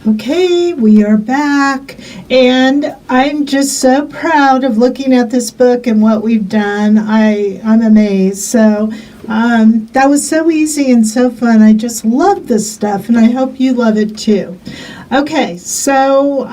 Okay, we are back, and I'm just so proud of looking at this book and what we've done. I'm amazed. So that was so easy and so fun. I just love this stuff, and I hope you love it too. Okay, so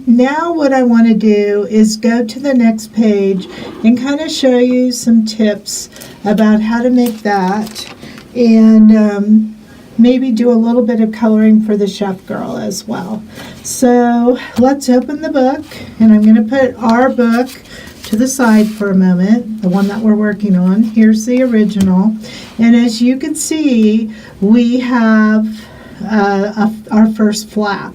now what I want to do is go to the next page and kind of show you some tips about how to make that, and maybe do a little bit of coloring for the chef girl as well. So let's open the book, and I'm going to put our book to the side for a moment, the one that we're working on. Here's the original, and as you can see, we have our first flap.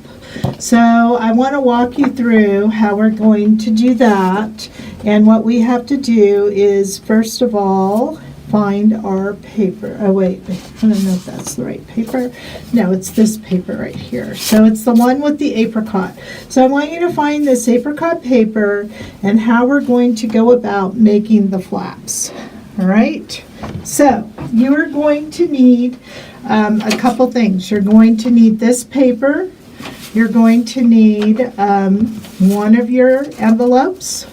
So I want to walk you through how we're going to do that, and what we have to do is, first of all, find our paper. Oh wait, I don't know if that's the right paper. No, it's this paper right here. So it's the one with the apricot. So I want you to find this apricot paper and how we're going to go about making the flaps. All right, so you are going to need a couple things. You're going to need this paper. You're going to need one of your envelopes,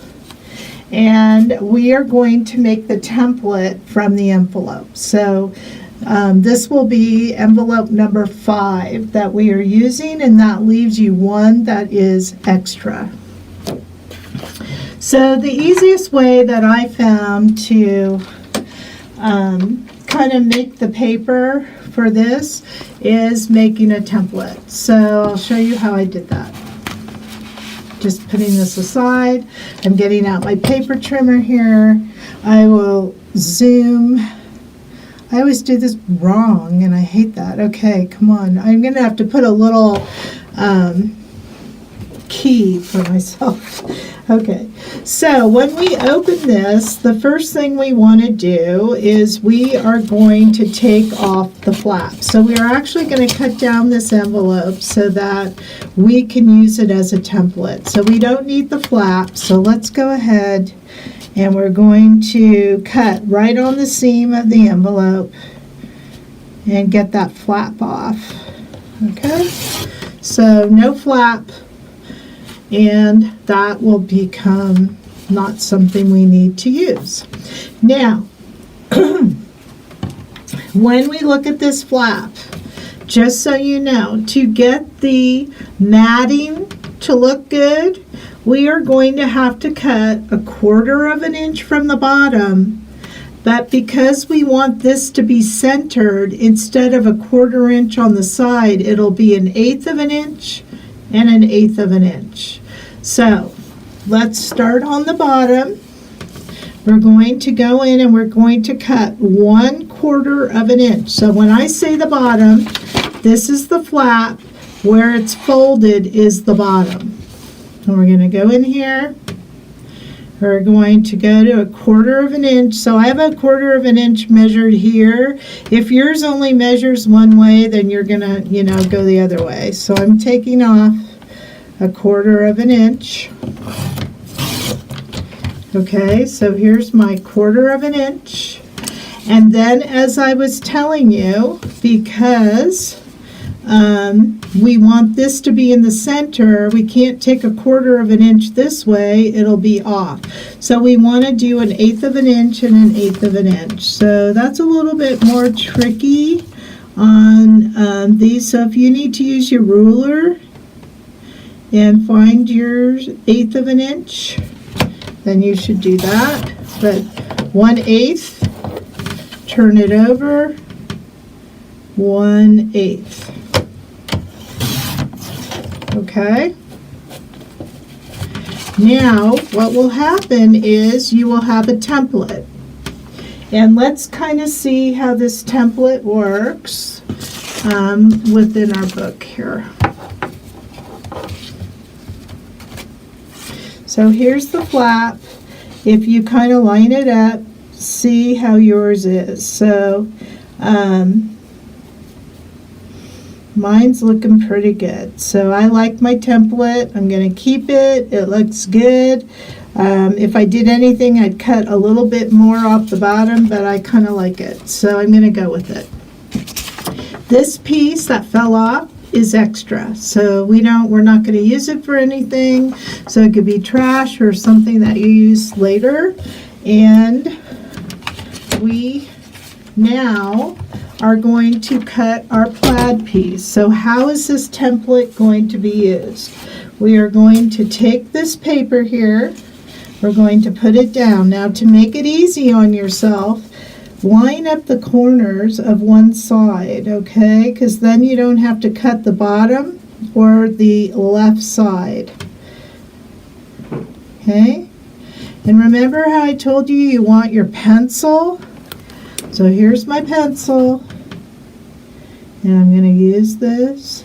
and we are going to make the template from the envelope. So this will be envelope number 5 that we are using, and that leaves you one that is extra. So the easiest way that I found to kind of make the paper for this is making a template. So I'll show you how I did that. Just putting this aside, I'm getting out my paper trimmer here. I will zoom. I always do this wrong, and I hate that. Okay, come on. I'm going to have to put a little key for myself. Okay, so when we open this, the first thing we want to do is we are going to take off the flap. So we are actually going to cut down this envelope so that we can use it as a template. So we don't need the flap, so let's go ahead and we're going to cut right on the seam of the envelope and get that flap off. Okay, so no flap, and that will become not something we need to use. Now, when we look at this flap, just so you know, to get the matting to look good, we are going to have to cut 1/4 of an inch from the bottom, but because we want this to be centered, instead of 1/4 inch on the side, it'll be 1/8 of an inch and 1/8 of an inch. So let's start on the bottom. We're going to go in and we're going to cut 1/4 of an inch. So when I say the bottom, this is the flap. Where it's folded is the bottom. And we're going to go in here. We're going to go to 1/4 of an inch. So I have 1/4 of an inch measured here. If yours only measures one way, then you're going to, go the other way. So I'm taking off 1/4 of an inch. Okay, so here's my 1/4 of an inch. And then, as I was telling you, because we want this to be in the center, we can't take 1/4 of an inch this way, it'll be off. So we want to do 1/8 of an inch and 1/8 of an inch. So that's a little bit more tricky on these. So if you need to use your ruler and find your 1/8 of an inch, then you should do that. But 1/8, turn it over, 1/8. Okay. Now, what will happen is you will have a template. And let's kind of see how this template works within our book here. So here's the flap. If you kind of line it up, see how yours is. So mine's looking pretty good. So I like my template. I'm going to keep it. It looks good. If I did anything, I'd cut a little bit more off the bottom, but I kind of like it. So I'm going to go with it. This piece that fell off, is extra. So we're not going to use it for anything. So it could be trash or something that you use later. And we now are going to cut our plaid piece. So how is this template going to be used? We are going to take this paper here. We're going to put it down. Now, to make it easy on yourself, line up the corners of one side, okay? Because then you don't have to cut the bottom or the left side. Okay? And remember how I told you want your pencil? So here's my pencil. And I'm going to use this.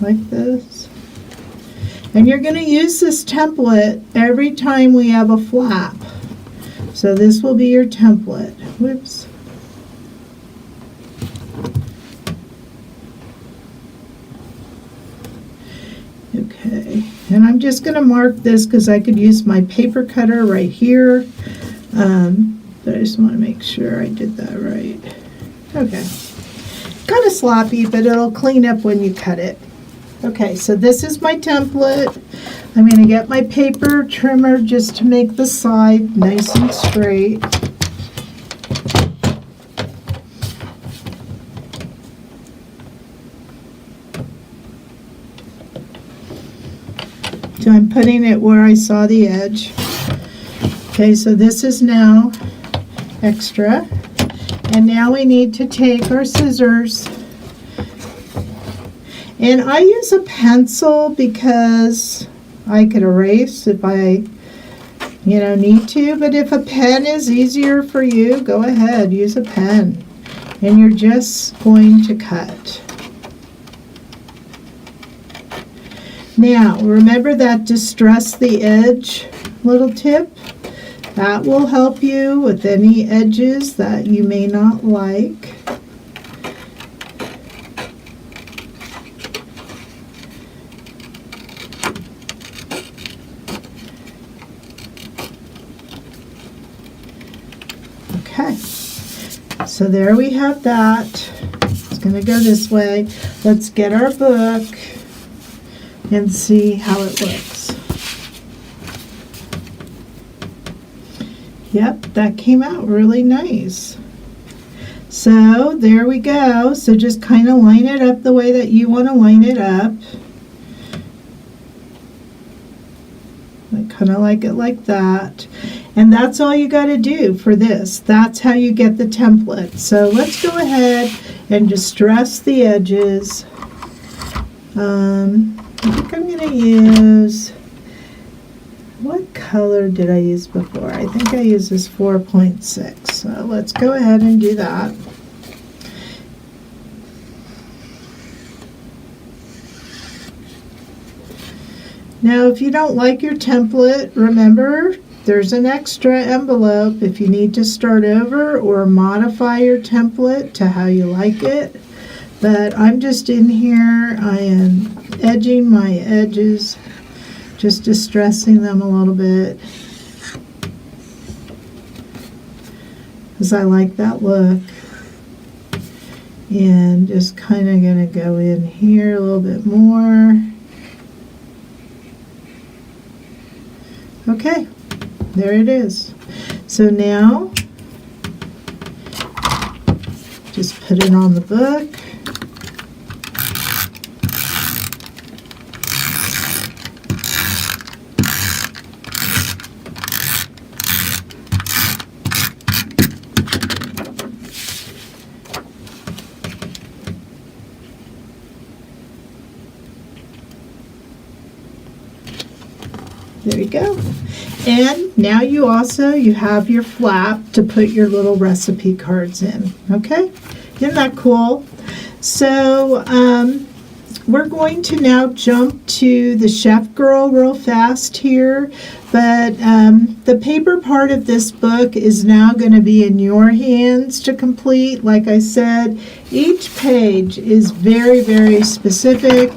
Like this. And you're going to use this template every time we have a flap. So this will be your template. Whoops. Okay. And I'm just going to mark this because I could use my paper cutter right here. But I just want to make sure I did that right. Okay. Kind of sloppy, but it'll clean up when you cut it. Okay, so this is my template. I'm going to get my paper trimmer just to make the side nice and straight. So I'm putting it where I saw the edge. Okay, so this is now extra. And now we need to take our scissors. And I use a pencil because I could erase if I, need to. But if a pen is easier for you, go ahead, use a pen. And you're just going to cut. Now, remember that distress the edge little tip? That will help you with any edges that you may not like. Okay, so there we have that. It's going to go this way. Let's get our book and see how it looks. Yep, that came out really nice. So there we go. So just kind of line it up the way that you want to line it up. I kind of like it like that. And that's all you got to do for this. That's how you get the template. So let's go ahead and distress the edges. I think I'm going to use, what color did I use before? I think I used this 4.6. So let's go ahead and do that. Now, if you don't like your template, remember, there's an extra envelope if you need to start over or modify your template to how you like it. But I'm just in here, I am edging my edges, just distressing them a little bit, because I like that look. And just kind of going to go in here a little bit more. Okay, there it is. So now, just put it on the book. There you go. And now you have your flap to put your little recipe cards in. Okay? Isn't that cool? So we're going to now jump to the Chef Girl real fast here. But the paper part of this book is now going to be in your hands to complete. Like I said, each page is very, very specific.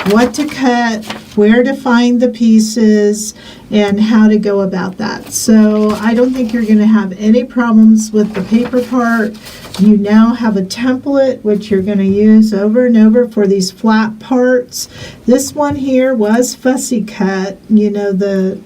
What to cut, where to find the pieces, and how to go about that. So I don't think you're going to have any problems with the paper part. You now have a template which you're going to use over and over for these flat parts. This one here was fussy cut, you know, the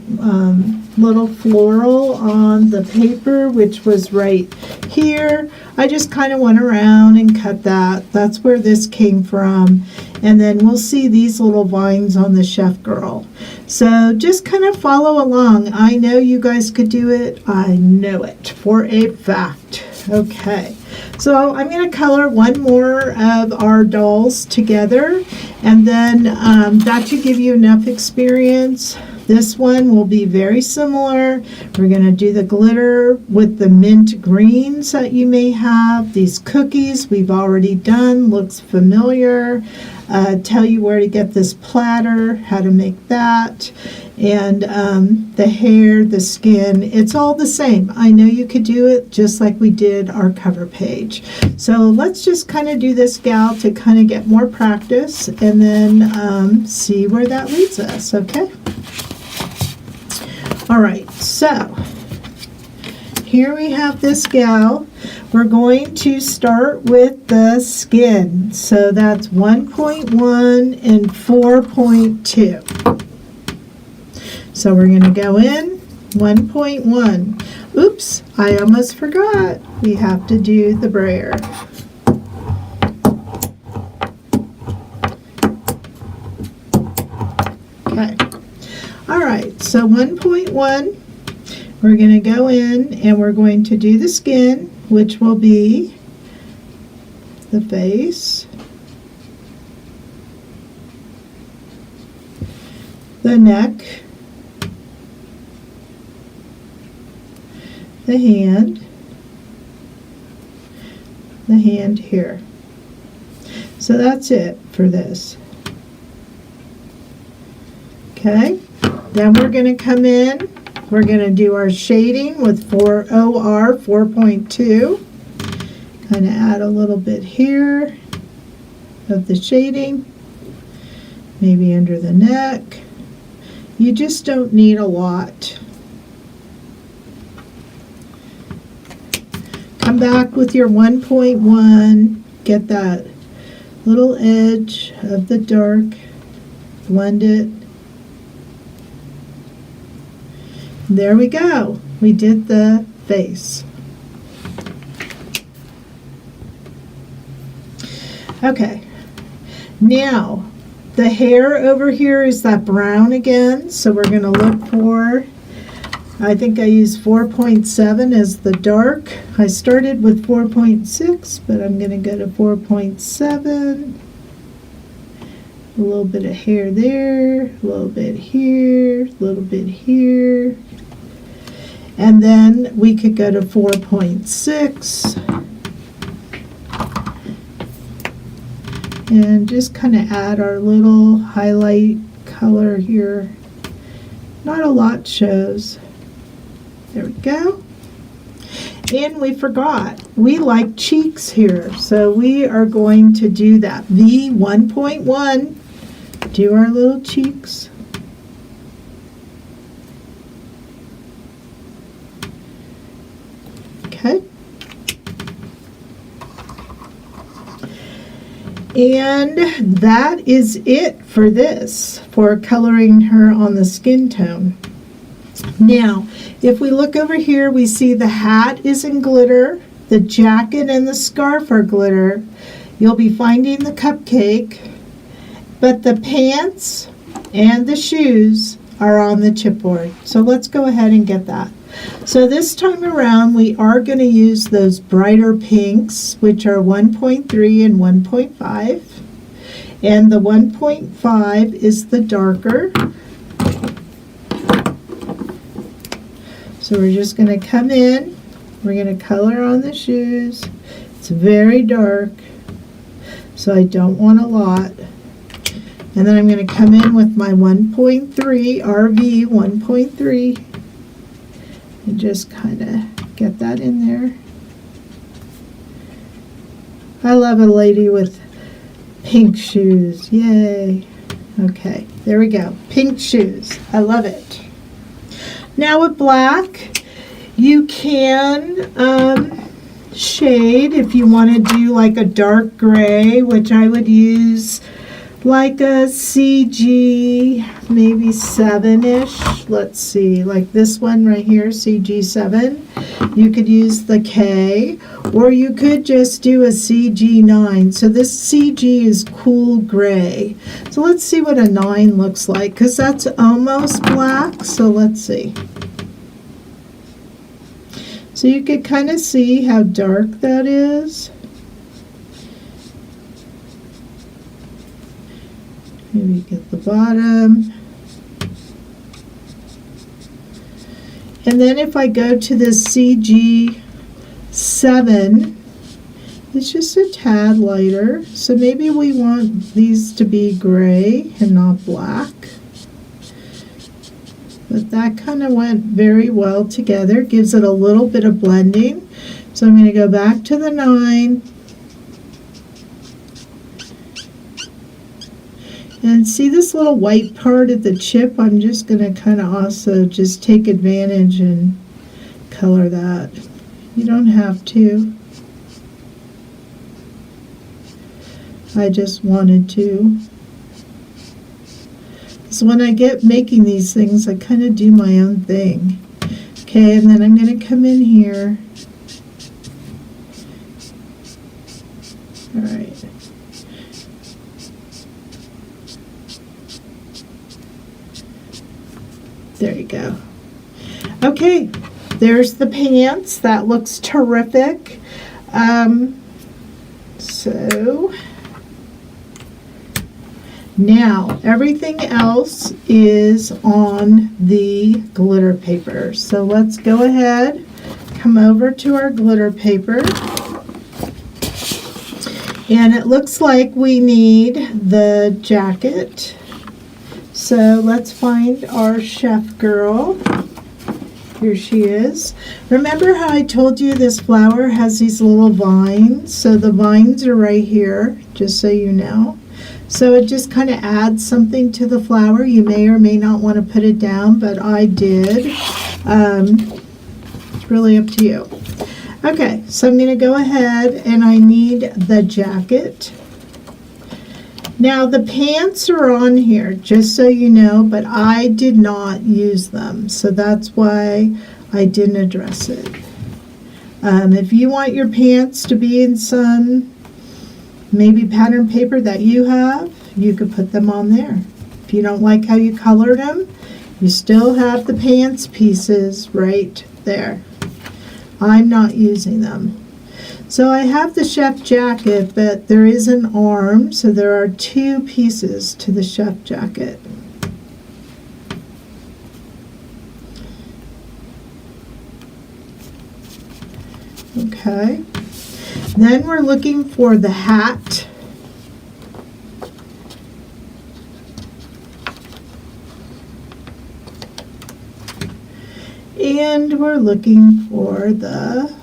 little floral on the paper, which was right here. I just kind of went around and cut that. That's where this came from. And then we'll see these little vines on the chef girl. So just kind of follow along. I know you guys could do it. I know it for a fact. Okay, so I'm going to color one more of our dolls together, and then that should give you enough experience. This one will be very similar. We're going to do the glitter with the mint greens that you may have. These cookies we've already done, looks familiar. Tell you where to get this platter, how to make that, and the hair, the skin, it's all the same. I know you could do it just like we did our cover page. So let's just kind of do this gal to kind of get more practice, and then see where that leads us, okay? All right, so here we have this gal. We're going to start with the skin. So that's 1.1 and 4.2. So we're going to go in 1.1. Oops, I almost forgot. We have to do the brayer. Okay. All right, so 1.1, we're going to go in and we're going to do the skin, which will be the face, the neck, the hand here. So that's it for this. Okay, then we're going to come in. We're going to do our shading with OR 4.2. Kind of add a little bit here of the shading, maybe under the neck. You just don't need a lot. Come back with your 1.1, get that little edge of the dark, blend it. There we go. We did the face. Okay. Now, the hair over here is that brown again, so we're going to look for, I think I used 4.7 as the dark. I started with 4.6, but I'm going to go to 4.7. A little bit of hair there, a little bit here, a little bit here. And then we could go to 4.6 and just kind of add our little highlight color here. Not a lot shows. There we go. And we forgot, we like cheeks here, so we are going to do that. V1.1, do our little cheeks. Okay. And that is it for this, for coloring her on the skin tone. Now, if we look over here, we see the hat is in glitter, the jacket and the scarf are glitter. You'll be finding the cupcake, but the pants and the shoes are on the chipboard. So let's go ahead and get that. So this time around, we are going to use those brighter pinks, which are 1.3 and 1.5. And the 1.5 is the darker. So we're just going to come in, we're going to color on the shoes. It's very dark, so I don't want a lot. And then I'm going to come in with my 1.3, RV 1.3, and just kind of get that in there. I love a lady with pink shoes, yay. Okay, there we go. Pink shoes. I love it. Now with black, you can shade if you want to do like a dark gray, which I would use like a CG maybe 7-ish. Let's see, like this one right here, CG 7. You could use the K, or you could just do a CG 9. So this CG is cool gray. So let's see what a 9 looks like, because that's almost black. So let's see. So you could kind of see how dark that is. Maybe get the bottom. And then if I go to this CG 7, it's just a tad lighter. So maybe we want these to be gray and not black. But that kind of went very well together. Gives it a little bit of blending. So I'm going to go back to the 9. And see this little white part of the chip? I'm just going to kind of also just take advantage and color that. You don't have to. I just wanted to. So when I get making these things, I kind of do my own thing. Okay, and then I'm going to come in here. All right. There you go. Okay, there's the pants. That looks terrific. So now everything else is on the glitter paper. So let's go ahead, come over to our glitter paper. And it looks like we need the jacket. So let's find our chef girl. Here she is. Remember how I told you this flower has these little vines? So the vines are right here, just so you know. So it just kind of adds something to the flower. You may or may not want to put it down, but I did. It's really up to you. Okay, so I'm going to go ahead and I need the jacket. Now the pants are on here, just so you know, but I did not use them, so that's why I didn't address it. If you want your pants to be in some maybe pattern paper that you have, you could put them on there. If you don't like how you colored them, you still have the pants pieces right there. I'm not using them. So I have the chef jacket, but there is an arm, so there are 2 pieces to the chef jacket. Okay. Then we're looking for the hat. And we're looking for the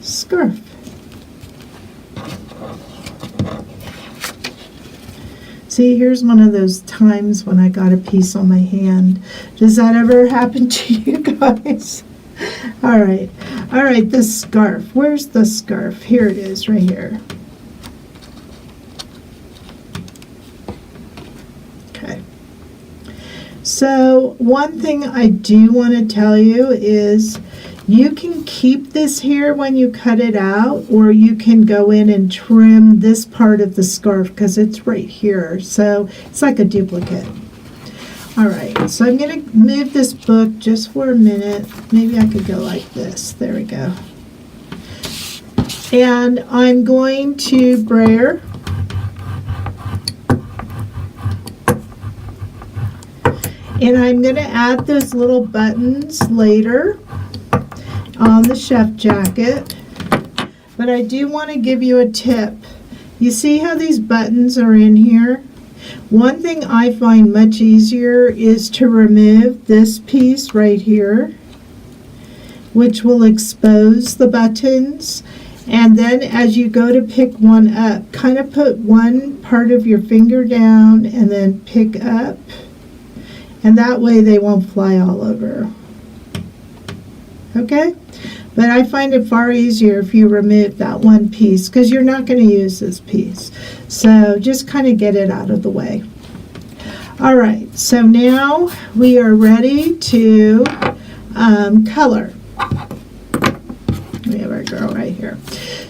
scarf. See, here's one of those times when I got a piece on my hand. Does that ever happen to you guys? All right, the scarf. Where's the scarf? Here it is, right here. Okay. So one thing I do want to tell you is you can keep this here when you cut it out, or you can go in and trim this part of the scarf because it's right here. So it's like a duplicate. All right, so I'm going to move this book just for a minute. Maybe I could go like this. There we go. And I'm going to brayer. And I'm going to add those little buttons later on the chef jacket. But I do want to give you a tip. You see how these buttons are in here? One thing I find much easier is to remove this piece right here, which will expose the buttons. And then as you go to pick one up, kind of put one part of your finger down and then pick up. And that way they won't fly all over. Okay? But I find it far easier if you remove that one piece because you're not going to use this piece. So just kind of get it out of the way. All right, so now we are ready to color. We have our girl right here.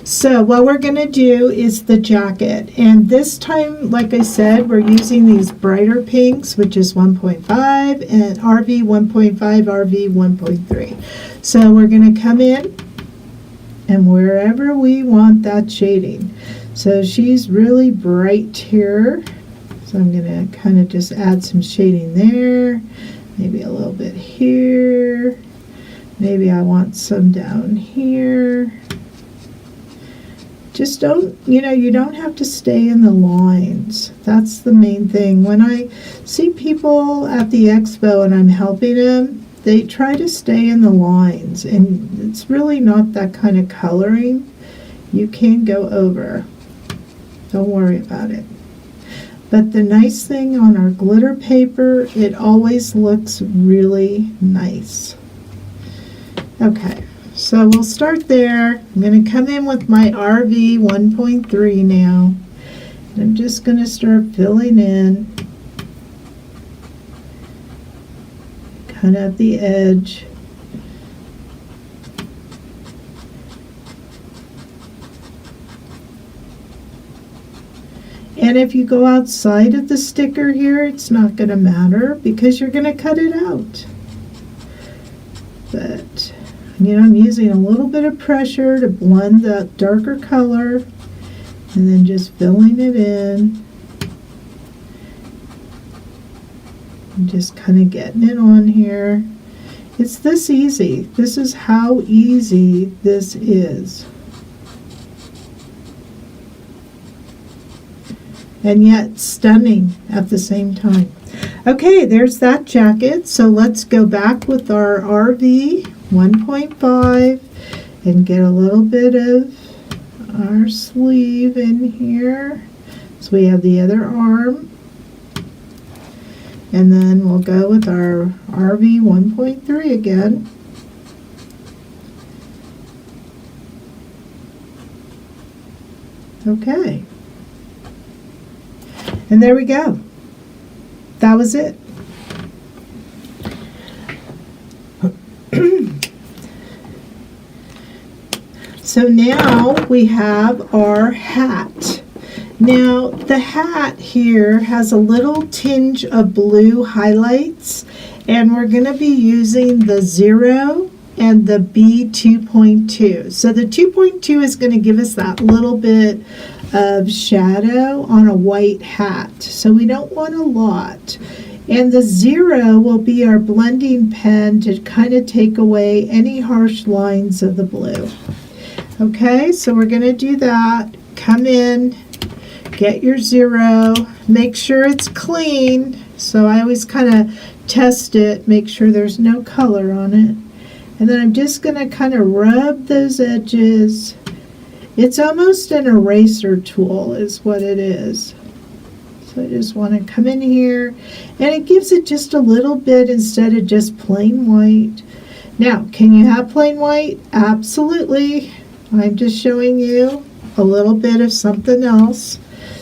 So what we're going to do is the jacket. And this time, like I said, we're using these brighter pinks, which is 1.5 and RV 1.5, RV 1.3. So we're going to come in and wherever we want that shading. So she's really bright here. So I'm going to kind of just add some shading there, maybe a little bit here. Maybe I want some down here. Just don't, you don't have to stay in the lines. That's the main thing. When I see people at the expo and I'm helping them, they try to stay in the lines, and it's really not that kind of coloring. You can go over. Don't worry about it. But the nice thing on our glitter paper, it always looks really nice. Okay, so we'll start there. I'm going to come in with my RV 1.3 now. And I'm just going to start filling in, kind of at the edge. And if you go outside of the sticker here, it's not going to matter because you're going to cut it out. But, I'm using a little bit of pressure to blend that darker color and then just filling it in. And just kind of getting it on here. It's this easy. This is how easy this is. And yet stunning at the same time. Okay, there's that jacket. So let's go back with our RV 1.5 and get a little bit of our sleeve in here. So we have the other arm. And then we'll go with our RV 1.3 again. Okay. And there we go. That was it. So now we have our hat. Now the hat here has a little tinge of blue highlights, and we're going to be using the 0 and the B2.2. So the 2.2 is going to give us that little bit of shadow on a white hat. So we don't want a lot. And the 0 will be our blending pen to kind of take away any harsh lines of the blue. Okay, so we're going to do that. Come in, get your 0, make sure it's clean. So I always kind of test it, make sure there's no color on it. And then I'm just going to kind of rub those edges. It's almost an eraser tool is what it is. So I just want to come in here, and it gives it just a little bit instead of just plain white. Now, can you have plain white? Absolutely. I'm just showing you a little bit of something else.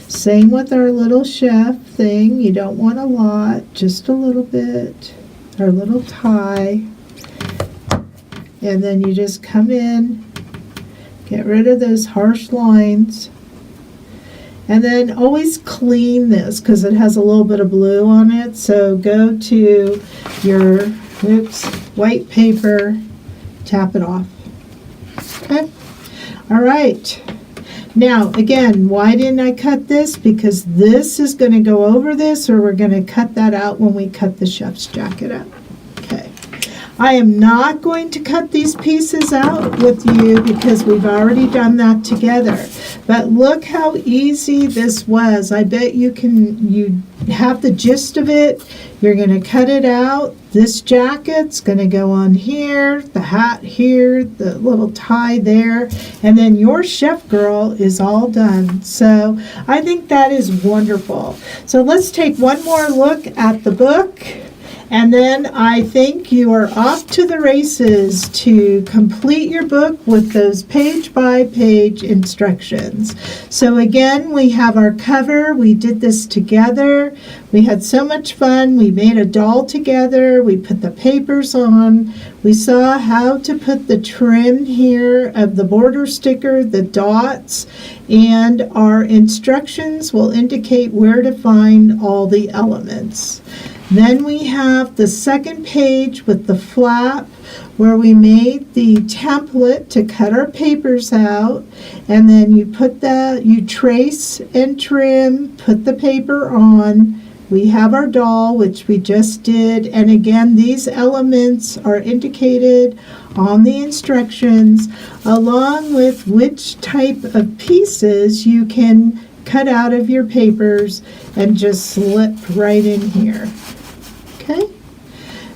Same with our little chef thing. You don't want a lot, just a little bit. Our little tie. And then you just come in, get rid of those harsh lines. And then always clean this because it has a little bit of blue on it. So go to your white paper, tap it off. Okay. All right. Now, again, why didn't I cut this? Because this is going to go over this, or we're going to cut that out when we cut the chef's jacket up. Okay. I am not going to cut these pieces out with you because we've already done that together. But look how easy this was. I bet you have the gist of it. You're going to cut it out. This jacket's going to go on here, the hat here, the little tie there, and then your chef girl is all done. So I think that is wonderful. So let's take one more look at the book. And then I think you are off to the races to complete your book with those page-by-page instructions. So again, we have our cover. We did this together. We had so much fun. We made a doll together. We put the papers on. We saw how to put the trim here of the border sticker, the dots, and our instructions will indicate where to find all the elements. Then we have the second page with the flap where we made the template to cut our papers out, and then you trace and trim, put the paper on. We have our doll, which we just did, and again, these elements are indicated on the instructions, along with which type of pieces you can cut out of your papers and just slip right in here. Okay,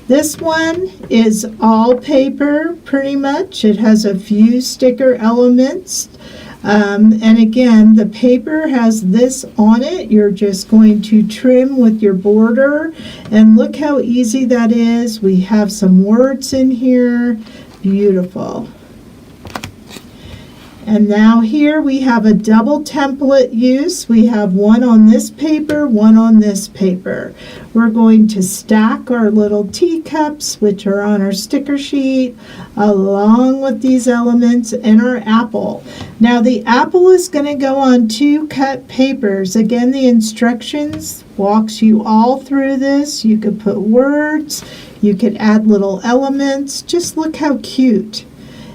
this one is all paper pretty much. It has a few sticker elements. And again, the paper has this on it. You're just going to trim with your border. And look how easy that is. We have some words in here. Beautiful. And now here we have a double template use. We have one on this paper, one on this paper. We're going to stack our little teacups, which are on our sticker sheet, along with these elements and our apple. Now the apple is going to go on 2 cut papers. Again, the instructions walks you all through this. You could put words, you could add little elements. Just look how cute.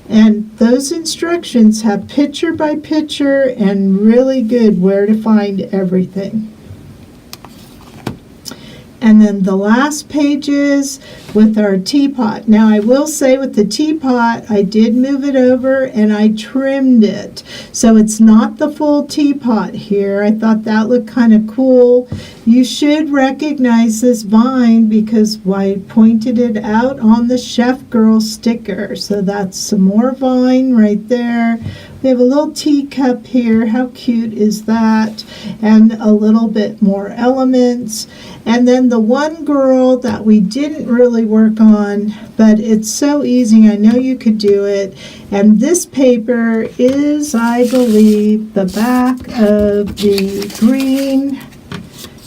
And those instructions have picture by picture and really good where to find everything. And then the last pages with our teapot. Now I will say with the teapot, I did move it over and I trimmed it. So it's not the full teapot here. I thought that looked kind of cool. You should recognize this vine because I pointed it out on the Chef Girl sticker. So that's some more vine right there. We have a little teacup here. How cute is that? And a little bit more elements. And then the one girl that we didn't really work on, but it's so easy. I know you could do it. And this paper is, I believe, the back of the green.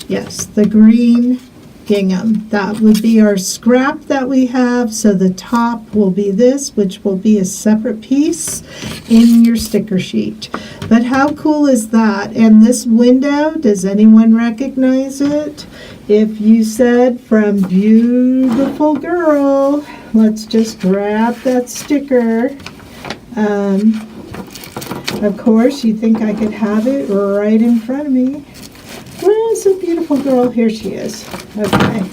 Yes, the green gingham. That would be our scrap that we have. So the top will be this, which will be a separate piece in your sticker sheet. But how cool is that? And this window, does anyone recognize it? If you said from Beautiful Girl, let's just grab that sticker. Of course, you think I could have it right in front of me. Where is the Beautiful Girl? Here she is. Okay.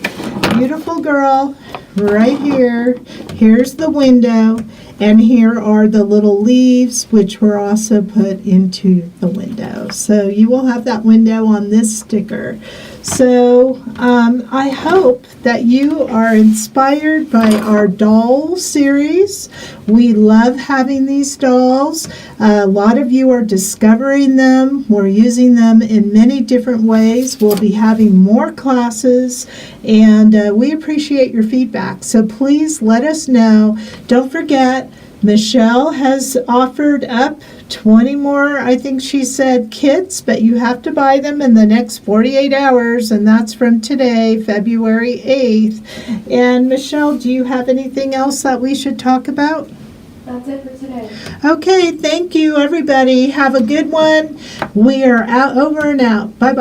Beautiful Girl, right here. Here's the window. And here are the little leaves, which were also put into the window. So you will have that window on this sticker. So I hope that you are inspired by our doll series. We love having these dolls. A lot of you are discovering them. We're using them in many different ways. We'll be having more classes, and we appreciate your feedback. So please let us know. Don't forget, Michelle has offered up 20 more, I think she said, kits, but you have to buy them in the next 48 hours, and that's from today, February 8th. And Michelle, do you have anything else that we should talk about? That's it for today. Okay, thank you, everybody. Have a good one. We are out, over and out. Bye-bye.